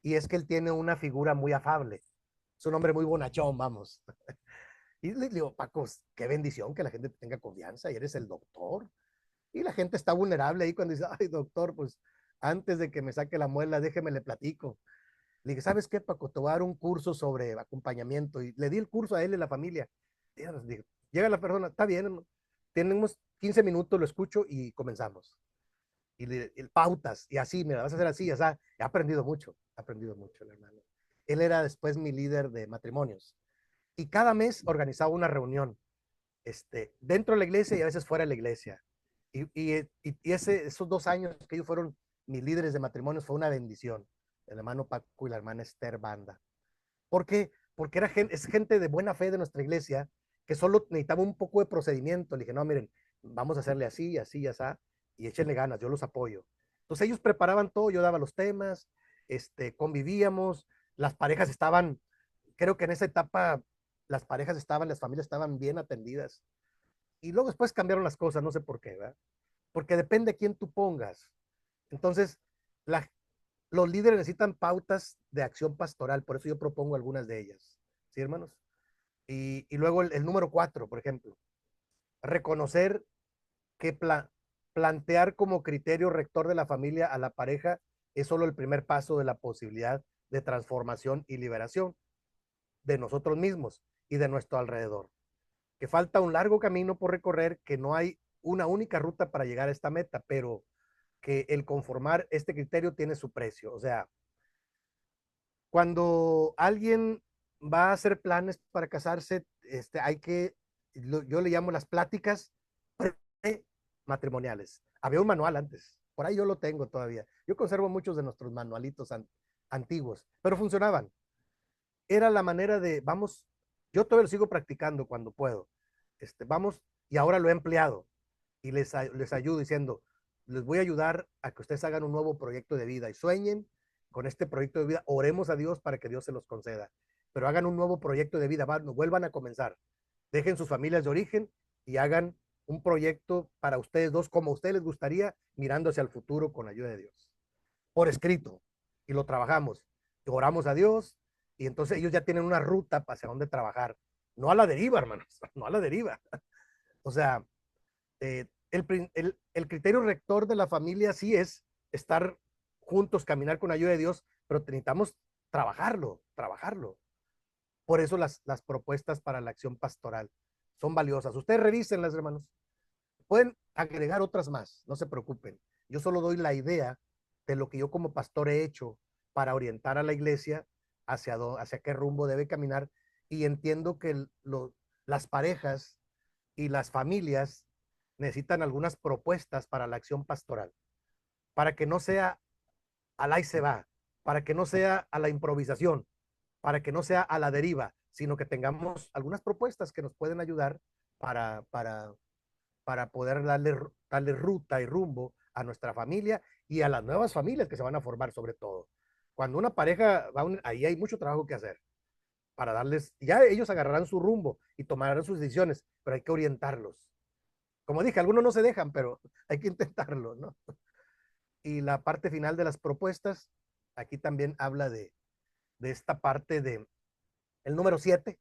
Y es que él tiene una figura muy afable, es un hombre muy bonachón, vamos. Y le digo, Paco, qué bendición que la gente tenga confianza y eres el doctor. Y la gente está vulnerable ahí cuando dice, ay, doctor, pues antes de que me saque la muela, déjeme le platico. Le dije, ¿sabes qué, Paco? Te voy a dar un curso sobre acompañamiento. Y le di el curso a él y a la familia. Y dije, llega la persona, está bien, tenemos 15 minutos, lo escucho y comenzamos. Y pautas, y así, mira, vas a hacer así, o sea, he aprendido mucho, el hermano. Él era después mi líder de matrimonios. Y cada mes organizaba una reunión dentro de la iglesia y a veces fuera de la iglesia. Esos 2 años que ellos fueron mis líderes de matrimonios fue una bendición. El hermano Paco y la hermana Esther Banda. ¿Por qué? Porque es gente de buena fe de nuestra iglesia que solo necesitaba un poco de procedimiento. Le dije, no, miren, vamos a hacerle así, así, así, y échenle ganas, yo los apoyo. Entonces ellos preparaban todo, yo daba los temas, convivíamos, las parejas estaban, creo que en esa etapa las familias estaban bien atendidas. Y luego después cambiaron las cosas, no sé por qué, ¿verdad? Porque depende de quién tú pongas. Entonces, la, los líderes necesitan pautas de acción pastoral, por eso yo propongo algunas de ellas. ¿Sí, hermanos? Y luego el número 4, por ejemplo, reconocer que plantear como criterio rector de la familia a la pareja es solo el primer paso de la posibilidad de transformación y liberación de nosotros mismos y de nuestro alrededor. Que falta un largo camino por recorrer, que no hay una única ruta para llegar a esta meta, pero que el conformar este criterio tiene su precio. O sea, cuando alguien va a hacer planes para casarse, hay que, yo le llamo las pláticas matrimoniales. Había un manual antes, por ahí yo lo tengo todavía. Yo conservo muchos de nuestros manualitos antiguos, pero funcionaban. Era la manera de, vamos, yo todavía lo sigo practicando cuando puedo. Vamos, y ahora lo he empleado y les ayudo diciendo, les voy a ayudar a que ustedes hagan un nuevo proyecto de vida y sueñen con este proyecto de vida, oremos a Dios para que Dios se los conceda, pero hagan un nuevo proyecto de vida, vuelvan a comenzar, dejen sus familias de origen y hagan un proyecto para ustedes dos como a ustedes les gustaría, mirando hacia el futuro con la ayuda de Dios, por escrito, y lo trabajamos, y oramos a Dios, y entonces ellos ya tienen una ruta hacia dónde trabajar, no a la deriva, hermanos, no a la deriva. O sea, el criterio rector de la familia sí es estar juntos, caminar con ayuda de Dios, pero necesitamos trabajarlo. Por eso las propuestas para la acción pastoral son valiosas. Ustedes revísenlas, hermanos. Pueden agregar otras más, no se preocupen. Yo solo doy la idea de lo que yo como pastor he hecho para orientar a la iglesia hacia qué rumbo debe caminar y entiendo que las parejas y las familias necesitan algunas propuestas para la acción pastoral, para que no sea al ahí se va, para que no sea a la improvisación, para que no sea a la deriva, sino que tengamos algunas propuestas que nos pueden ayudar para, para, para poder darle ruta y rumbo a nuestra familia y a las nuevas familias que se van a formar sobre todo. Cuando una pareja ahí hay mucho trabajo que hacer para darles, ya ellos agarrarán su rumbo y tomarán sus decisiones, pero hay que orientarlos. Como dije, algunos no se dejan, pero hay que intentarlo, ¿no? Y la parte final de las propuestas, aquí también habla de esta parte de el número 7.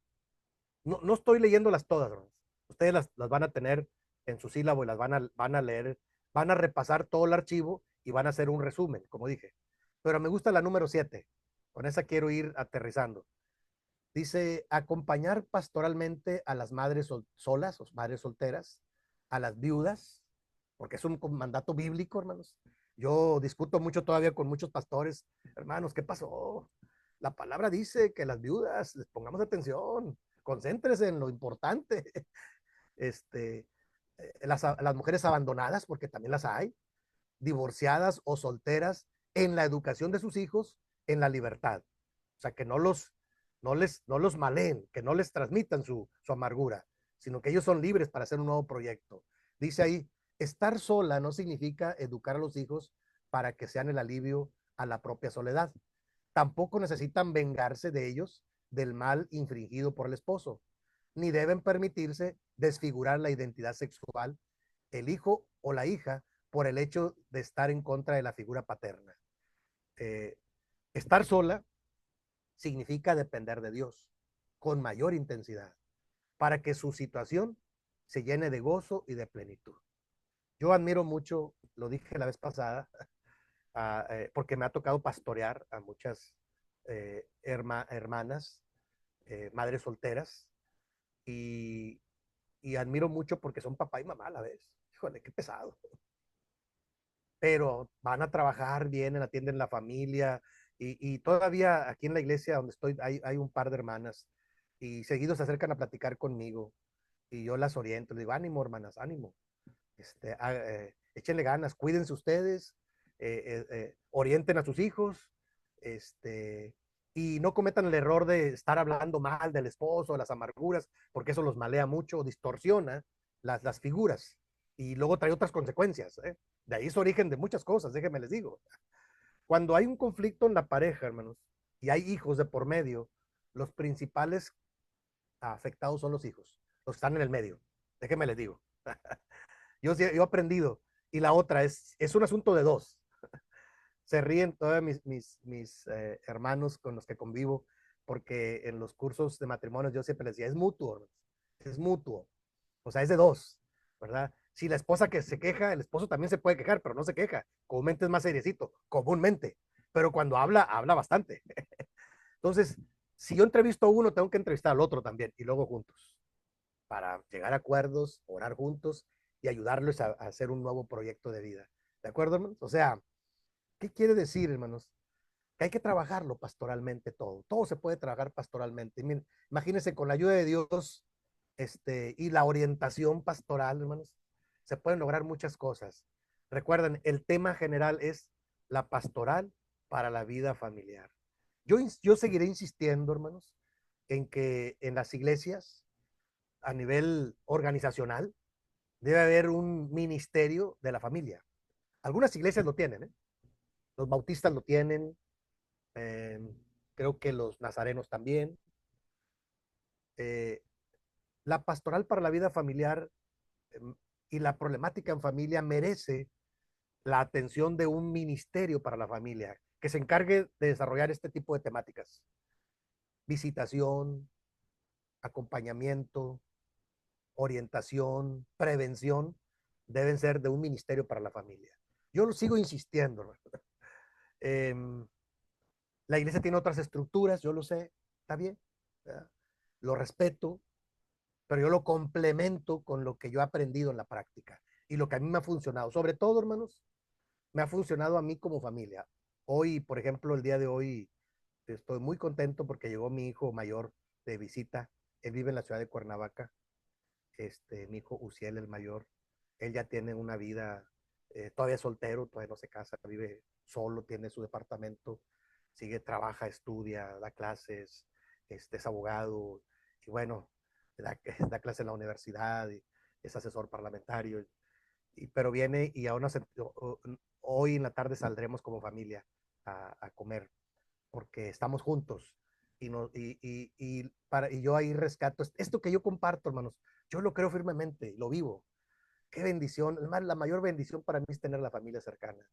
No, no estoy leyéndolas todas, ¿no? Ustedes las van a tener en su sílabo y las van a leer, van a repasar todo el archivo y van a hacer un resumen, como dije. Pero me gusta la número 7. Con esa quiero ir aterrizando. Dice, acompañar pastoralmente a las madres solas o madres solteras, a las viudas, porque es un mandato bíblico, hermanos. Yo discuto mucho todavía con muchos pastores, hermanos, ¿qué pasó? La palabra dice que las viudas, les pongamos atención, concéntrese en lo importante. Este, las mujeres abandonadas, porque también las hay, divorciadas o solteras, en la educación de sus hijos, en la libertad. O sea, que no los maleen, que no les transmitan su amargura, sino que ellos son libres para hacer un nuevo proyecto. Dice ahí, estar sola no significa educar a los hijos para que sean el alivio a la propia soledad. Tampoco necesitan vengarse de ellos del mal infringido por el esposo, ni deben permitirse desfigurar la identidad sexual, el hijo o la hija, por el hecho de estar en contra de la figura paterna. Eh, Estar sola significa depender de Dios con mayor intensidad para que su situación se llene de gozo y de plenitud. Yo admiro mucho, lo dije la vez pasada, porque me ha tocado pastorear a muchas hermanas, madres solteras, y, y admiro mucho porque son papá y mamá a la vez. Híjole, qué pesado. Pero van a trabajar, vienen, atienden la familia y todavía aquí en la iglesia donde estoy hay un par de hermanas y seguidos se acercan a platicar conmigo y yo las oriento, les digo, ánimo hermanas, ánimo, échenle ganas, cuídense ustedes, orienten a sus hijos, este, y no cometan el error de estar hablando mal del esposo, de las amarguras, porque eso los malea mucho, distorsiona las figuras y luego trae otras consecuencias. De ahí es origen de muchas cosas, déjenme les digo. Cuando hay un conflicto en la pareja, hermanos, y hay hijos de por medio, los principales afectados son los hijos, los que están en el medio. Déjenme les digo. Yo he aprendido. Y la otra es un asunto de dos. Se ríen todos mis hermanos con los que convivo, porque en los cursos de matrimonios yo siempre les decía, es mutuo, hermanos, es mutuo. O sea, es de dos, ¿verdad? Si la esposa que se queja, el esposo también se puede quejar, pero no se queja. Comúnmente es más seriecito, comúnmente. Pero cuando habla, habla bastante. Entonces, si yo entrevisto a uno, tengo que entrevistar al otro también, y luego juntos, para llegar a acuerdos, orar juntos y ayudarles a hacer un nuevo proyecto de vida. ¿De acuerdo, hermanos? O sea, ¿qué quiere decir, hermanos? Que hay que trabajarlo pastoralmente todo. Todo se puede trabajar pastoralmente. Miren, imagínense con la ayuda de Dios y la orientación pastoral, hermanos, se pueden lograr muchas cosas. Recuerden, el tema general es la pastoral para la vida familiar. Yo seguiré insistiendo, hermanos, en que en las iglesias, a nivel organizacional, debe haber un ministerio de la familia. Algunas iglesias lo tienen, ¿eh? Los bautistas lo tienen, eh, creo que los nazarenos también. Eh, la pastoral para la vida familiar eh, y la problemática en familia merece la atención de un ministerio para la familia que se encargue de desarrollar este tipo de temáticas. Visitación, acompañamiento, orientación, prevención, deben ser de un ministerio para la familia. Yo lo sigo insistiendo. Eh, la iglesia tiene otras estructuras, yo lo sé, está bien, ¿verdad? Lo respeto, pero yo lo complemento con lo que yo he aprendido en la práctica y lo que a mí me ha funcionado. Sobre todo, hermanos, me ha funcionado a mí como familia. Hoy, por ejemplo, el día de hoy, estoy muy contento porque llegó mi hijo mayor de visita. Él vive en la ciudad de Cuernavaca, mi hijo Uciel, el mayor. Él ya tiene una vida, todavía es soltero, todavía no se casa, vive solo, tiene su departamento, sigue, trabaja, estudia, da clases, es abogado, y bueno, da clases en la universidad, y es asesor parlamentario, pero viene y aún hoy en la tarde saldremos como familia a comer, porque estamos juntos. Y yo ahí rescato esto que yo comparto, hermanos. Yo lo creo firmemente, lo vivo. Qué bendición. Además, la mayor bendición para mí es tener la familia cercana.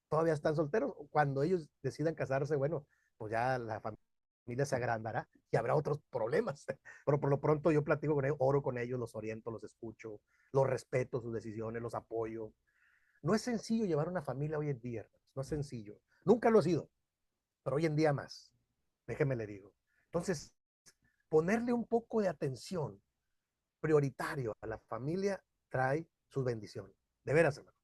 Todavía están solteros. Cuando ellos decidan casarse, bueno, pues ya la familia se agrandará y habrá otros problemas. Pero por lo pronto yo platico con ellos, oro con ellos, los oriento, los escucho, los respeto, sus decisiones, los apoyo. No es sencillo llevar una familia hoy en día, hermanos. No es sencillo. Nunca lo ha sido, pero hoy en día más. Déjeme le digo. Entonces, ponerle un poco de atención prioritario a la familia trae sus bendiciones. De veras, hermano.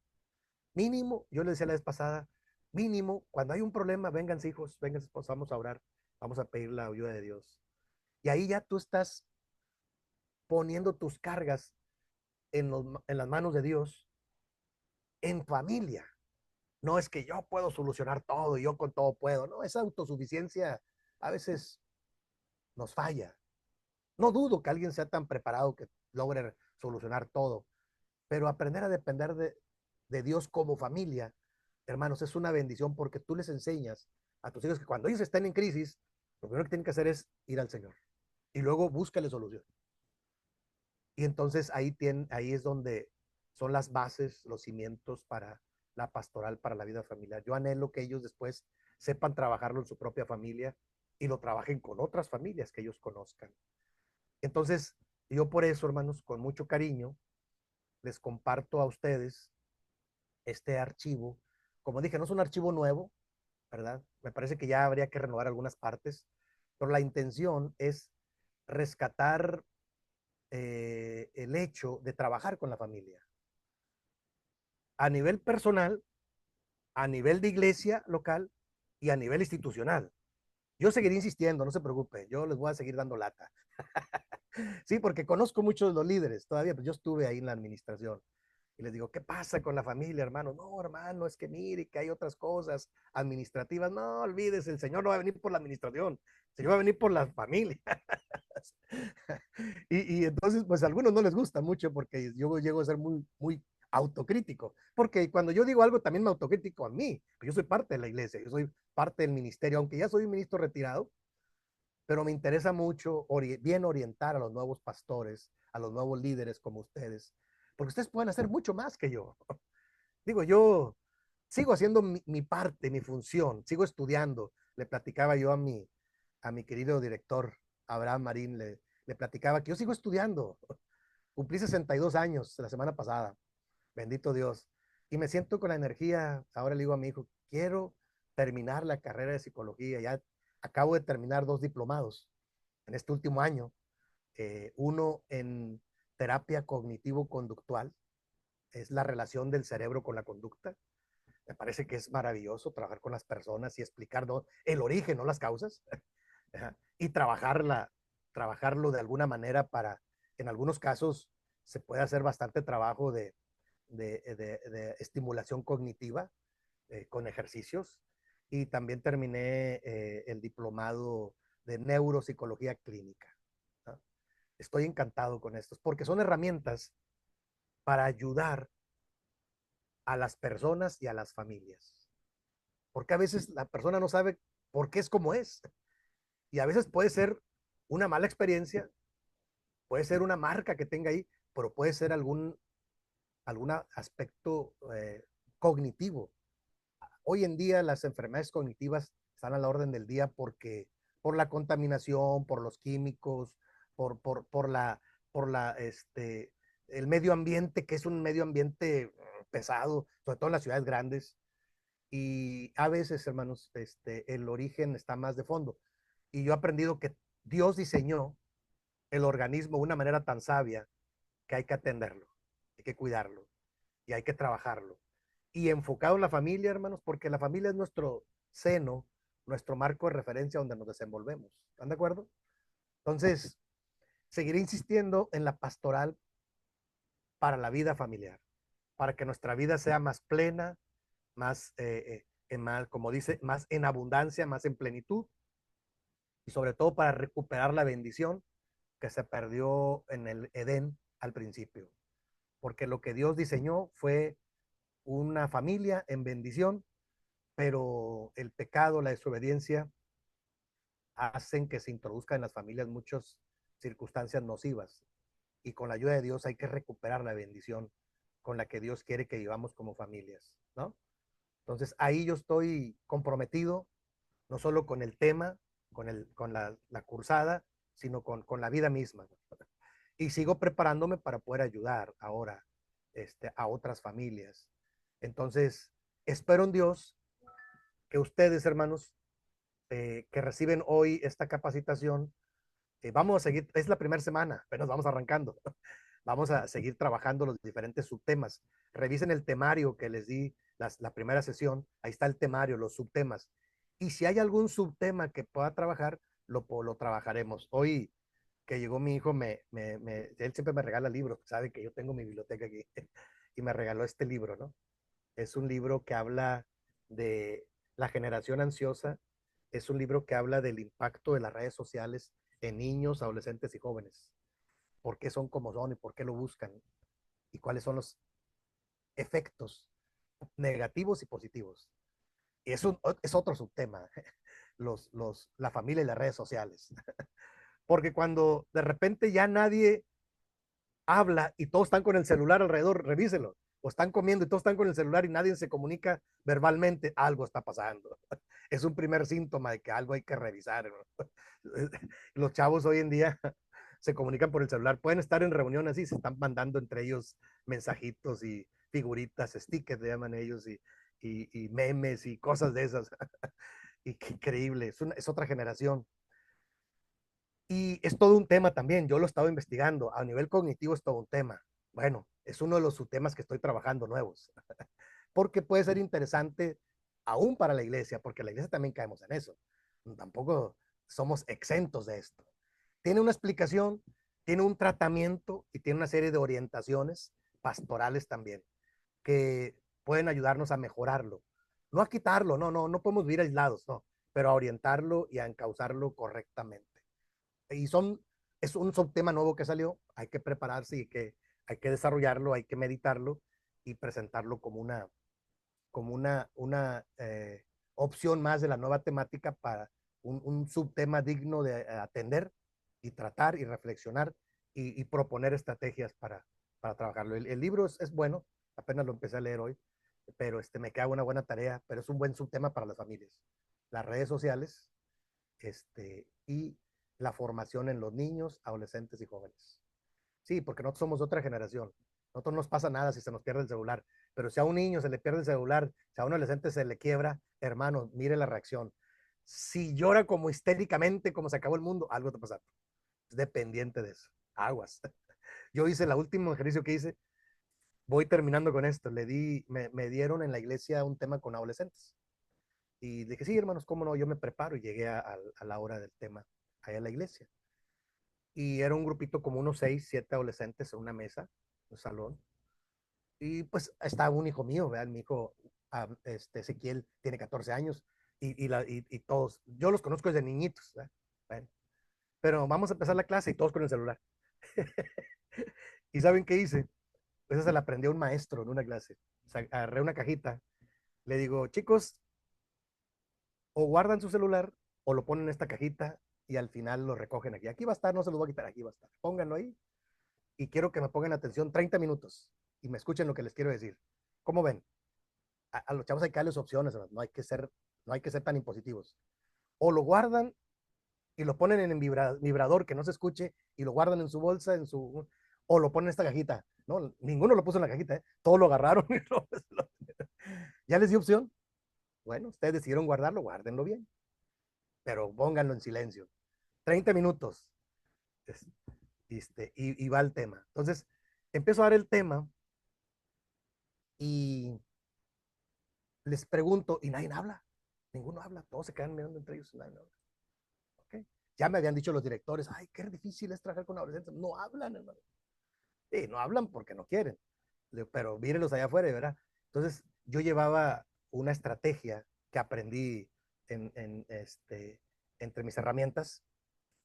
Mínimo, yo le decía la vez pasada, mínimo, cuando hay un problema, vengan hijos, vengan, vamos a orar, vamos a pedir la ayuda de Dios. Y ahí ya tú estás poniendo tus cargas en las manos de Dios, en familia. No es que yo puedo solucionar todo y yo con todo puedo. No, esa autosuficiencia a veces nos falla. No dudo que alguien sea tan preparado que logre solucionar todo, pero aprender a depender de Dios como familia, hermanos, es una bendición porque tú les enseñas a tus hijos que cuando ellos estén en crisis, lo primero que tienen que hacer es ir al Señor y luego búscale solución. Y entonces ahí es donde son las bases, los cimientos para la pastoral, para la vida familiar. Yo anhelo que ellos después sepan trabajarlo en su propia familia y lo trabajen con otras familias que ellos conozcan. Entonces, yo por eso, hermanos, con mucho cariño, les comparto a ustedes este archivo. Como dije, no es un archivo nuevo, ¿verdad? Me parece que ya habría que renovar algunas partes, pero la intención es rescatar el hecho de trabajar con la familia. A nivel personal, a nivel de iglesia local y a nivel institucional. Yo seguiré insistiendo, no se preocupe, yo les voy a seguir dando lata. Sí, porque conozco muchos de los líderes todavía, pues yo estuve ahí en la administración. Y les digo, ¿qué pasa con la familia, hermano? No, hermano, es que mire que hay otras cosas administrativas. No, olvídese, el Señor no va a venir por la administración, el Señor va a venir por las familias. Y entonces, pues a algunos no les gusta mucho porque yo llego a ser muy, muy autocrítico. Porque cuando yo digo algo, también me autocrítico a mí. Yo soy parte de la iglesia, yo soy parte del ministerio, aunque ya soy un ministro retirado, pero me interesa mucho bien orientar a los nuevos pastores, a los nuevos líderes como ustedes, porque ustedes pueden hacer mucho más que yo. Digo, yo sigo haciendo mi parte, mi función, sigo estudiando. Le platicaba yo a mi querido director, Abraham Marín, le platicaba que yo sigo estudiando. Cumplí 62 años la semana pasada, bendito Dios. Y me siento con la energía, ahora le digo a mi hijo, quiero terminar la carrera de psicología. Ya acabo de terminar 2 diplomados en este último año. Uno en terapia cognitivo-conductual, es la relación del cerebro con la conducta. Me parece que es maravilloso trabajar con las personas y explicar el origen, no las causas, y trabajarlo de alguna manera para, en algunos casos, se puede hacer bastante trabajo de estimulación cognitiva con ejercicios. Y también terminé el diplomado de neuropsicología clínica. ¿No? Estoy encantado con estos porque son herramientas para ayudar a las personas y a las familias. Porque a veces la persona no sabe por qué es como es. Y a veces puede ser una mala experiencia, puede ser una marca que tenga ahí, pero puede ser algún aspecto cognitivo. Hoy en día las enfermedades cognitivas están a la orden del día porque por la contaminación, por los químicos, por el medio ambiente, que es un medio ambiente pesado, sobre todo en las ciudades grandes. Y a veces, hermanos, el origen está más de fondo. Y yo he aprendido que Dios diseñó el organismo de una manera tan sabia que hay que atenderlo, hay que cuidarlo y hay que trabajarlo. Y enfocado en la familia, hermanos, porque la familia es nuestro seno, nuestro marco de referencia donde nos desenvolvemos. ¿Están de acuerdo? Entonces, seguiré insistiendo en la pastoral para la vida familiar. para que nuestra vida sea más plena, más, más, como dice, más en abundancia, más en plenitud, y sobre todo para recuperar la bendición que se perdió en el Edén al principio. Porque lo que Dios diseñó fue una familia en bendición, pero el pecado, la desobediencia, hacen que se introduzcan en las familias muchas circunstancias nocivas. Y con la ayuda de Dios hay que recuperar la bendición con la que Dios quiere que vivamos como familias, ¿no? Entonces ahí yo estoy comprometido, no solo con el tema, con la cursada, sino con la vida misma. Y sigo preparándome para poder ayudar ahora a otras familias. Entonces, espero en Dios que ustedes, hermanos, que reciben hoy esta capacitación, vamos a seguir, es la primera semana, pero nos vamos arrancando. Vamos a seguir trabajando los diferentes subtemas. Revisen el temario que les di la primera sesión, ahí está el temario, los subtemas. Y si hay algún subtema que pueda trabajar, lo trabajaremos. Hoy que llegó mi hijo, él siempre me regala libros, sabe que yo tengo mi biblioteca aquí, y me regaló este libro, ¿no? Es un libro que habla de la generación ansiosa, es un libro que habla del impacto de las redes sociales en niños, adolescentes y jóvenes. ¿Por qué son como son y por qué lo buscan? Y cuáles son los efectos negativos y positivos. Y es otro subtema, la familia y las redes sociales. Porque cuando de repente ya nadie habla y todos están con el celular alrededor, revíselo. O están comiendo y todos están con el celular y nadie se comunica verbalmente, algo está pasando. Es un primer síntoma de que algo hay que revisar, ¿no? Los chavos hoy en día se comunican por el celular, pueden estar en reuniones y se están mandando entre ellos mensajitos y figuritas, stickers le llaman ellos, y memes y cosas de esas. Y qué increíble, es otra generación. Y es todo un tema también, yo lo he estado investigando, a nivel cognitivo es todo un tema. Bueno, es uno de los subtemas que estoy trabajando nuevos, porque puede ser interesante aún para la iglesia, porque la iglesia también caemos en eso. Tampoco somos exentos de esto. Tiene una explicación, tiene un tratamiento y tiene una serie de orientaciones pastorales también que pueden ayudarnos a mejorarlo. No a quitarlo, no podemos vivir aislados, no, pero a orientarlo y a encauzarlo correctamente. Y es un subtema nuevo que salió, hay que prepararse y hay que desarrollarlo, hay que meditarlo y presentarlo como una opción más de la nueva temática para un subtema digno de atender y tratar y reflexionar y proponer estrategias para trabajarlo. El libro es bueno, apenas lo empecé a leer hoy, pero me queda una buena tarea, pero es un buen subtema para las familias. Las redes sociales y la formación en los niños, adolescentes y jóvenes. Sí, porque nosotros somos otra generación. Nosotros no nos pasa nada si se nos pierde el celular, pero si a un niño se le pierde el celular, si a un adolescente se le quiebra, hermano, mire la reacción. Si llora como histéricamente, como se acabó el mundo, algo te pasa. Es dependiente de eso. Aguas. Yo hice el último ejercicio que hice, voy terminando con esto. Me dieron en la iglesia un tema con adolescentes. Y dije, sí, hermanos, cómo no, yo me preparo y llegué a la hora del tema allá en la iglesia. Y era un grupito como unos 6, 7 adolescentes en una mesa, un salón. Y pues estaba un hijo mío, ¿verdad? Mi hijo Ezequiel tiene 14 años y todos, yo los conozco desde niñitos, ¿verdad? Bueno, pero vamos a empezar la clase y todos con el celular. ¿Y saben qué hice? Pues se la aprendió un maestro en una clase. O sea, agarré una cajita, le digo, chicos, o guardan su celular o lo ponen en esta cajita y al final lo recogen aquí. Aquí va a estar, no se lo voy a quitar, aquí va a estar. Pónganlo ahí y quiero que me pongan atención 30 minutos y me escuchen lo que les quiero decir. ¿Cómo ven? A los chavos hay que darles opciones, no hay que ser tan impositivos. O lo guardan y lo ponen en el vibrador que no se escuche y lo guardan en su bolsa, o lo ponen en esta cajita. No, ninguno lo puso en la cajita, ¿eh? Todos lo agarraron y ya les di opción. Bueno, ustedes decidieron guardarlo, guárdenlo bien, pero pónganlo en silencio. 30 minutos. Y va el tema. Entonces, empiezo a dar el tema y les pregunto y nadie habla. Ninguno habla, todos se quedan mirando entre ellos. Nadie habla. ¿Okay? Ya me habían dicho los directores, ay, qué difícil es trabajar con adolescentes. No hablan, hermano. Sí, no hablan porque no quieren. Pero mírenlos allá afuera, ¿verdad? Entonces, yo llevaba una estrategia que aprendí entre mis herramientas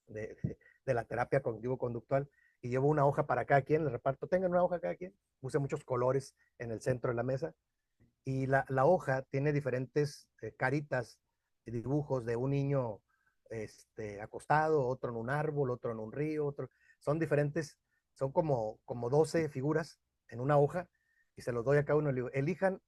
de, de la terapia cognitivo-conductual, y llevo una hoja para cada quien, les reparto, tengan una hoja cada quien, puse muchos colores en el centro de la mesa, y la hoja tiene diferentes caritas y dibujos de un niño acostado, otro en un árbol, otro en un río, otro, son diferentes, son como 12 figuras en una hoja, y se los doy a cada uno, elijan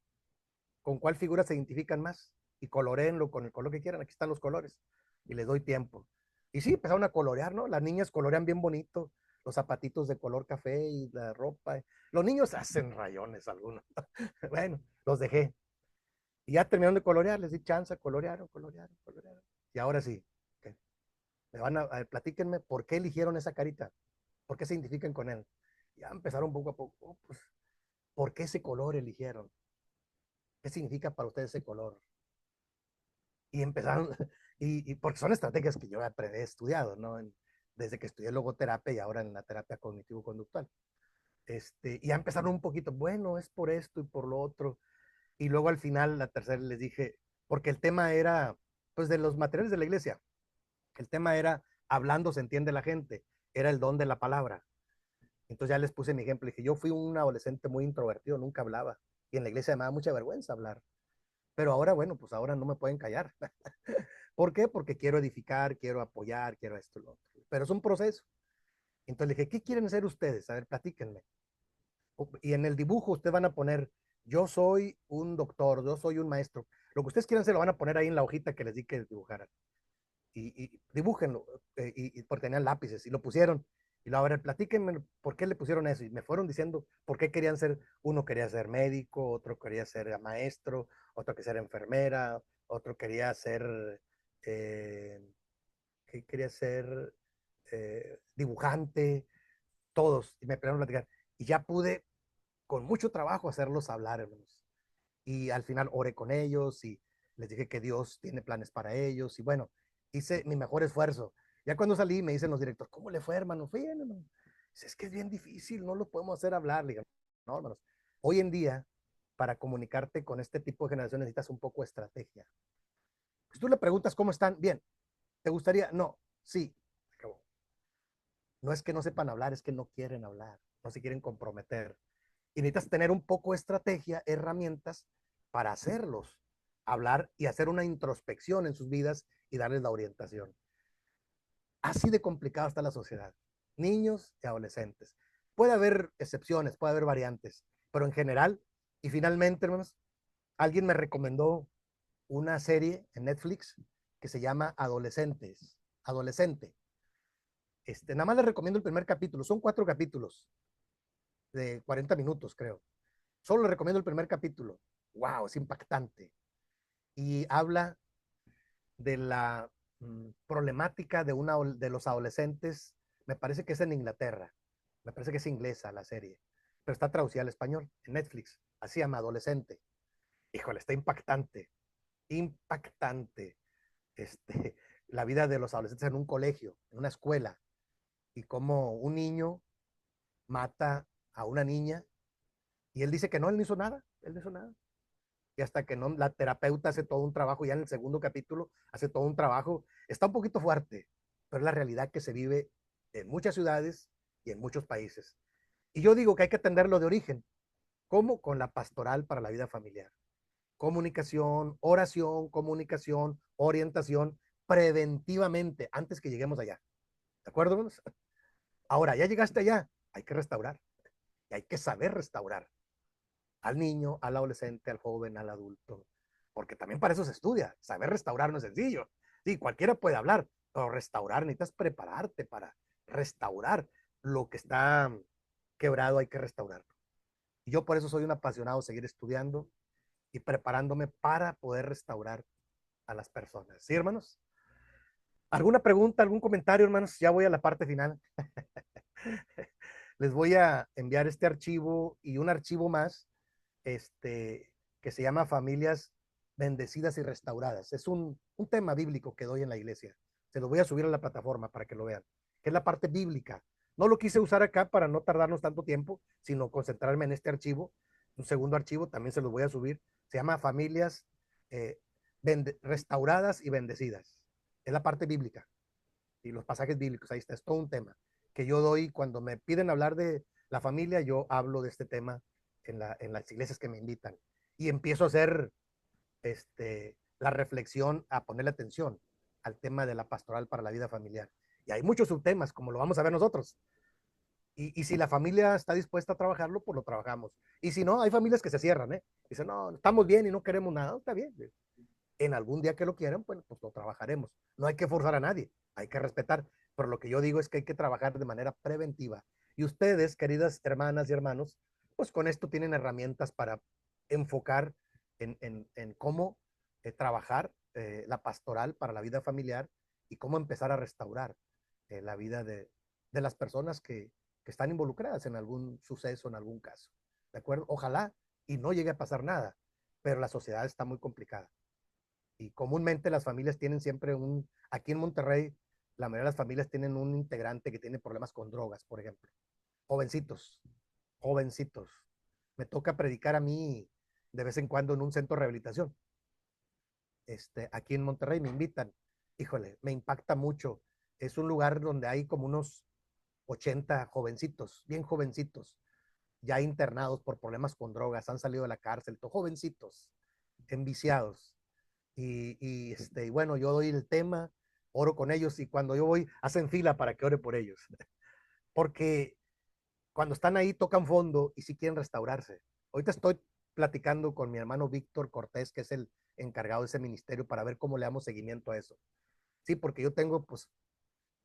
con cuál figura se identifican más y coloreenlo con el color que quieran. Aquí están los colores y les doy tiempo. Y sí, empezaron a colorear, ¿no? Las niñas colorean bien bonito, los zapatitos de color café y la ropa. Los niños hacen rayones algunos. Bueno, los dejé. Y ya terminaron de colorear, les di chance, colorearon, colorearon, colorearon. Y ahora sí, ¿qué? Me van a ver, platíquenme por qué eligieron esa carita, por qué se identifican con él. Ya empezaron poco a poco, oh, pues, ¿por qué ese color eligieron? ¿Qué significa para ustedes ese color? Y empezaron, y porque son estrategias que yo he estudiado, ¿no? Desde que estudié logoterapia y ahora en la terapia cognitivo-conductual. Y ya empezaron un poquito, bueno, es por esto y por lo otro. Y luego al final, la tercera, les dije, porque el tema era, pues, de los materiales de la iglesia, el tema era, hablando se entiende la gente, era el don de la palabra. Entonces ya les puse mi ejemplo, dije, yo fui un adolescente muy introvertido, nunca hablaba, y en la iglesia me da mucha vergüenza hablar. Pero ahora, bueno, pues ahora no me pueden callar. ¿Por qué? Porque quiero edificar, quiero apoyar, quiero esto y lo otro. Pero es un proceso. Entonces le dije, ¿qué quieren ser ustedes? A ver, platíquenme. Y en el dibujo ustedes van a poner, yo soy un doctor, yo soy un maestro. Lo que ustedes quieran se lo van a poner ahí en la hojita que les di que dibujaran. Y dibújenlo, porque tenían lápices, y lo pusieron. Y luego, a ver, platíquenme por qué le pusieron eso. Y me fueron diciendo por qué querían ser, uno quería ser médico, otro quería ser maestro, otro quería ser enfermera, otro quería ser, eh, quería ser dibujante, todos. Y me empezaron a platicar. Y ya pude, con mucho trabajo, hacerlos hablar, hermanos. Y al final oré con ellos y les dije que Dios tiene planes para ellos. Y bueno, hice mi mejor esfuerzo. Ya cuando salí me dicen los directores, ¿cómo le fue, hermano? Fue bien, hermano. Dice, es que es bien difícil, no lo podemos hacer hablar. Le digo, no, hermanos. Hoy en día, para comunicarte con este tipo de generación necesitas un poco de estrategia. Si tú le preguntas cómo están, bien, ¿te gustaría? No, sí. Acabó. No es que no sepan hablar, es que no quieren hablar, no se quieren comprometer. Y necesitas tener un poco de estrategia, herramientas para hacerlos hablar y hacer una introspección en sus vidas y darles la orientación. Así de complicada está la sociedad. Niños y adolescentes. Puede haber excepciones, puede haber variantes, pero en general, y finalmente, hermanos, alguien me recomendó una serie en Netflix que se llama Adolescentes. Adolescente. Nada más les recomiendo el primer capítulo. Son 4 capítulos de 40 minutos, creo. Solo les recomiendo el primer capítulo. Wow, es impactante. Y habla de la problemática de los adolescentes. Me parece que es en Inglaterra. Me parece que es inglesa la serie. Pero está traducida al español en Netflix. Así se llama Adolescente. Híjole, está impactante. Impactante. Este, la vida de los adolescentes en un colegio, en una escuela. Y cómo un niño mata a una niña. Y él dice que no, él no hizo nada. Él no hizo nada. Y hasta que no, la terapeuta hace todo un trabajo, ya en el segundo capítulo hace todo un trabajo, está un poquito fuerte, pero es la realidad que se vive en muchas ciudades y en muchos países. Y yo digo que hay que atenderlo de origen, como con la pastoral para la vida familiar. Comunicación, oración, comunicación, orientación, preventivamente, antes que lleguemos allá. ¿De acuerdo? Ahora, ya llegaste allá, hay que restaurar. Y hay que saber restaurar al niño, al adolescente, al joven, al adulto, porque también para eso se estudia. Saber restaurar no es sencillo. Sí, cualquiera puede hablar, pero restaurar necesitas prepararte para restaurar lo que está quebrado, hay que restaurarlo. Y yo por eso soy un apasionado de seguir estudiando y preparándome para poder restaurar a las personas. ¿Sí, hermanos? ¿Alguna pregunta, algún comentario, hermanos? Ya voy a la parte final. Les voy a enviar este archivo y un archivo más que se llama Familias Bendecidas y Restauradas. Es un tema bíblico que doy en la iglesia. Se lo voy a subir a la plataforma para que lo vean, que es la parte bíblica No lo quise usar acá para no tardarnos tanto tiempo, sino concentrarme en este archivo. Un segundo archivo también se los voy a subir. Se llama Familias eh, Restauradas y Bendecidas. Es la parte bíblica y los pasajes bíblicos. Ahí está, es todo un tema que yo doy cuando me piden hablar de la familia. Yo hablo de este tema en las iglesias que me invitan y empiezo a hacer la reflexión, a ponerle atención al tema de la pastoral para la vida familiar. Y hay muchos subtemas, como lo vamos a ver nosotros. Y si la familia está dispuesta a trabajarlo, pues lo trabajamos. Y si no, hay familias que se cierran, ¿eh? Dicen, no, estamos bien y no queremos nada, está bien. En algún día que lo quieran, pues lo trabajaremos. No hay que forzar a nadie, hay que respetar. Pero lo que yo digo es que hay que trabajar de manera preventiva. Y ustedes, queridas hermanas y hermanos, pues con esto tienen herramientas para enfocar en cómo trabajar la pastoral para la vida familiar y cómo empezar a restaurar la vida de las personas que están involucradas en algún suceso, en algún caso. ¿De acuerdo? Ojalá y no llegue a pasar nada, pero la sociedad está muy complicada. Y comúnmente las familias tienen siempre aquí en Monterrey, la mayoría de las familias tienen un integrante que tiene problemas con drogas, por ejemplo. Jovencitos, jovencitos. Me toca predicar a mí de vez en cuando en un centro de rehabilitación. Aquí en Monterrey me invitan. Híjole, me impacta mucho. Es un lugar donde hay como unos 80 jovencitos, bien jovencitos, ya internados por problemas con drogas, han salido de la cárcel, jovencitos, enviciados. Y bueno, yo doy el tema, oro con ellos y cuando yo voy, hacen fila para que ore por ellos. Porque cuando están ahí tocan fondo y si quieren restaurarse. Ahorita estoy platicando con mi hermano Víctor Cortés, que es el encargado de ese ministerio, para ver cómo le damos seguimiento a eso. Sí, porque yo tengo pues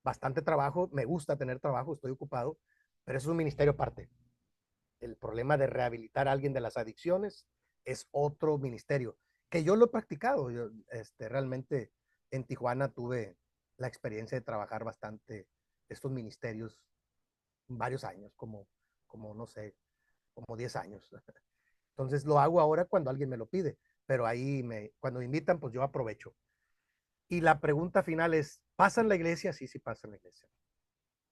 bastante trabajo, me gusta tener trabajo, estoy ocupado, pero eso es un ministerio aparte. El problema de rehabilitar a alguien de las adicciones es otro ministerio, que yo lo he practicado. Yo, realmente en Tijuana tuve la experiencia de trabajar bastante estos ministerios varios años, como no sé, como 10 años. Entonces lo hago ahora cuando alguien me lo pide, pero cuando me invitan, pues yo aprovecho. Y la pregunta final es, ¿pasa en la iglesia? Sí, sí pasa en la iglesia.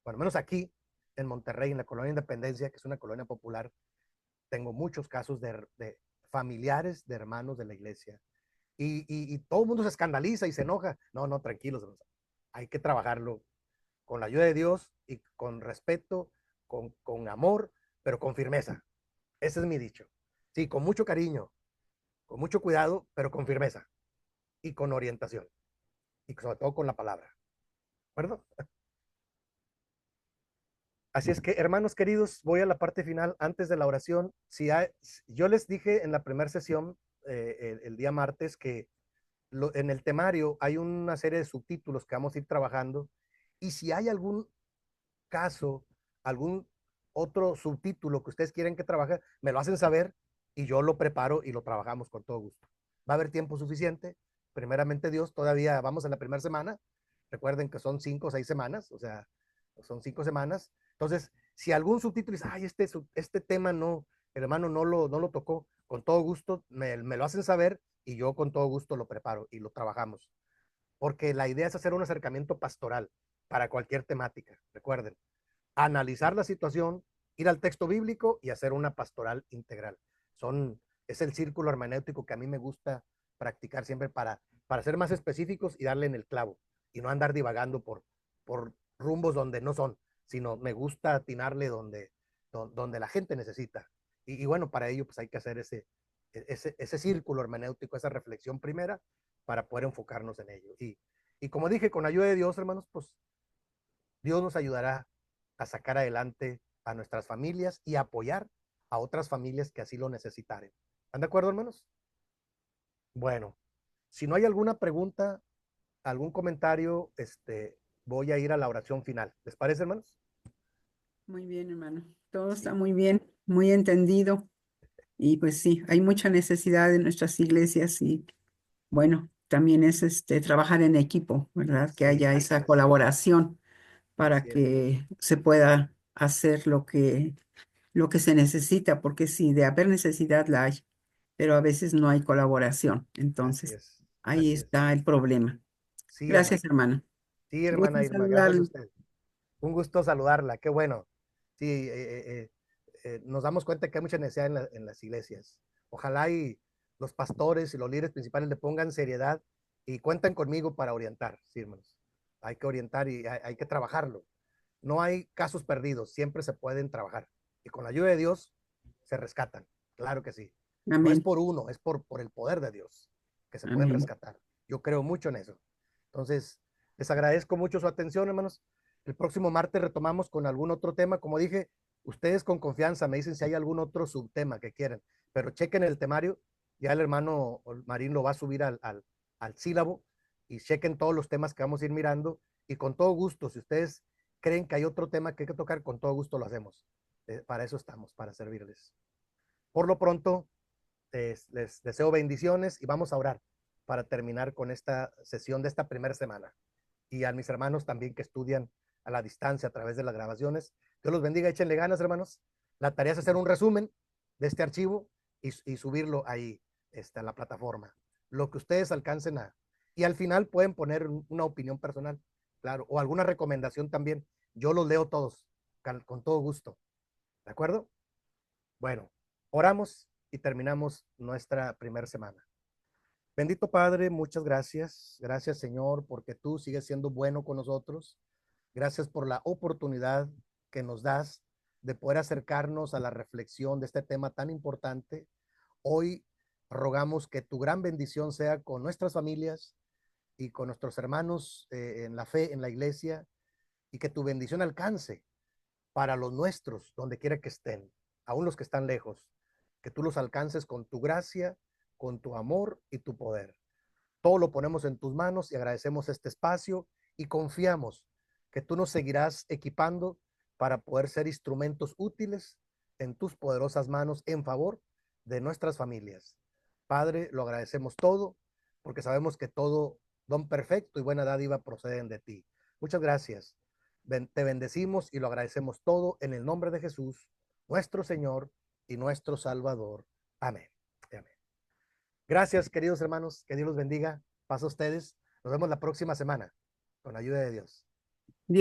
Por lo menos aquí, en Monterrey, en la colonia Independencia, que es una colonia popular, tengo muchos casos de familiares de hermanos de la iglesia. Y todo el mundo se escandaliza y se enoja. No, no, tranquilos. Hay que trabajarlo con la ayuda de Dios y con respeto, con amor, pero con firmeza. Ese es mi dicho. Sí, con mucho cariño, con mucho cuidado, pero con firmeza y con orientación. Y sobre todo con la palabra. ¿De acuerdo? Así es que, hermanos queridos, voy a la parte final antes de la oración. Yo les dije en la primera sesión, el día martes, que en el temario hay una serie de subtítulos que vamos a ir trabajando. Y si hay algún caso, algún otro subtítulo que ustedes quieren que trabaje, me lo hacen saber y yo lo preparo y lo trabajamos con todo gusto. Va a haber tiempo suficiente. Primeramente Dios, todavía vamos en la primera semana. Recuerden que son 5 o 6 semanas, o sea, son 5 semanas. Entonces, si algún subtítulo dice, ay, este tema no, el hermano no lo tocó, con todo gusto me lo hacen saber y yo con todo gusto lo preparo y lo trabajamos. Porque la idea es hacer un acercamiento pastoral para cualquier temática. Recuerden, analizar la situación, ir al texto bíblico y hacer una pastoral integral. Es el círculo hermenéutico que a mí me gusta practicar siempre para ser más específicos y darle en el clavo y no andar divagando por rumbos donde no son, sino me gusta atinarle donde la gente necesita. Y bueno, para ello pues hay que hacer ese círculo hermenéutico, esa reflexión primera para poder enfocarnos en ello. Y como dije, con ayuda de Dios, hermanos, pues Dios nos ayudará a sacar adelante a nuestras familias y apoyar a otras familias que así lo necesitaren. ¿Están de acuerdo, hermanos? Bueno, si no hay alguna pregunta, algún comentario, voy a ir a la oración final. ¿Les parece, hermanos? Muy bien, hermano. Todo está Sí, muy bien, muy entendido. Y pues sí, hay mucha necesidad en nuestras iglesias y bueno, también es trabajar en equipo, ¿verdad? Que sí, haya así esa es, colaboración para así es, que se pueda hacer lo que se necesita, porque sí, de haber necesidad la hay, pero a veces no hay colaboración. así Entonces, es, ahí así es. está el problema. Sí, hermana. Gracias, hermana. Sí, Gusto hermana en Irma, gracias a saludarle. usted. Un gusto saludarla, qué bueno. Sí, nos damos cuenta que hay mucha necesidad en las iglesias. Ojalá y los pastores y los líderes principales le pongan seriedad y cuentan conmigo para orientar, sí, hermanos. Hay que orientar y hay que trabajarlo. No hay casos perdidos, siempre se pueden trabajar. Y con la ayuda de Dios se rescatan, claro que sí. No es Amén, por uno, es por el poder de Dios que se pueden amén. rescatar. Yo creo mucho en eso. Entonces, les agradezco mucho su atención, hermanos. El próximo martes retomamos con algún otro tema. Como dije, ustedes con confianza me dicen si hay algún otro subtema que quieran, pero chequen el temario. Ya el hermano Marín lo va a subir al sílabo y chequen todos los temas que vamos a ir mirando. Y con todo gusto, si ustedes creen que hay otro tema que hay que tocar, con todo gusto lo hacemos. Para eso estamos, para servirles. Por lo pronto, les deseo bendiciones y vamos a orar para terminar con esta sesión de esta primera semana. Y a mis hermanos también que estudian a la distancia a través de las grabaciones. Dios los bendiga, échenle ganas, hermanos. La tarea es hacer un resumen de este archivo y subirlo ahí en la plataforma. Lo que ustedes alcancen a. Y al final pueden poner una opinión personal, claro, o alguna recomendación también. Yo los leo todos, con todo gusto. ¿De acuerdo? Bueno, oramos y terminamos nuestra primera semana. Bendito Padre, muchas gracias. Gracias, Señor, porque tú sigues siendo bueno con nosotros. Gracias por la oportunidad que nos das de poder acercarnos a la reflexión de este tema tan importante. Hoy rogamos que tu gran bendición sea con nuestras familias y con nuestros hermanos en la fe, en la iglesia, y que tu bendición alcance para los nuestros, donde quiera que estén, aún los que están lejos, que tú los alcances con tu gracia, con tu amor y tu poder. Todo lo ponemos en tus manos y agradecemos este espacio y confiamos que tú nos seguirás equipando para poder ser instrumentos útiles en tus poderosas manos en favor de nuestras familias. Padre, lo agradecemos todo porque sabemos que todo don perfecto y buena dádiva proceden de ti. Muchas gracias. Te bendecimos y lo agradecemos todo en el nombre de Jesús, nuestro Señor y nuestro Salvador. Amén. Amén. Gracias, queridos hermanos. Que Dios los bendiga. Paz a ustedes. Nos vemos la próxima semana con la ayuda de Dios.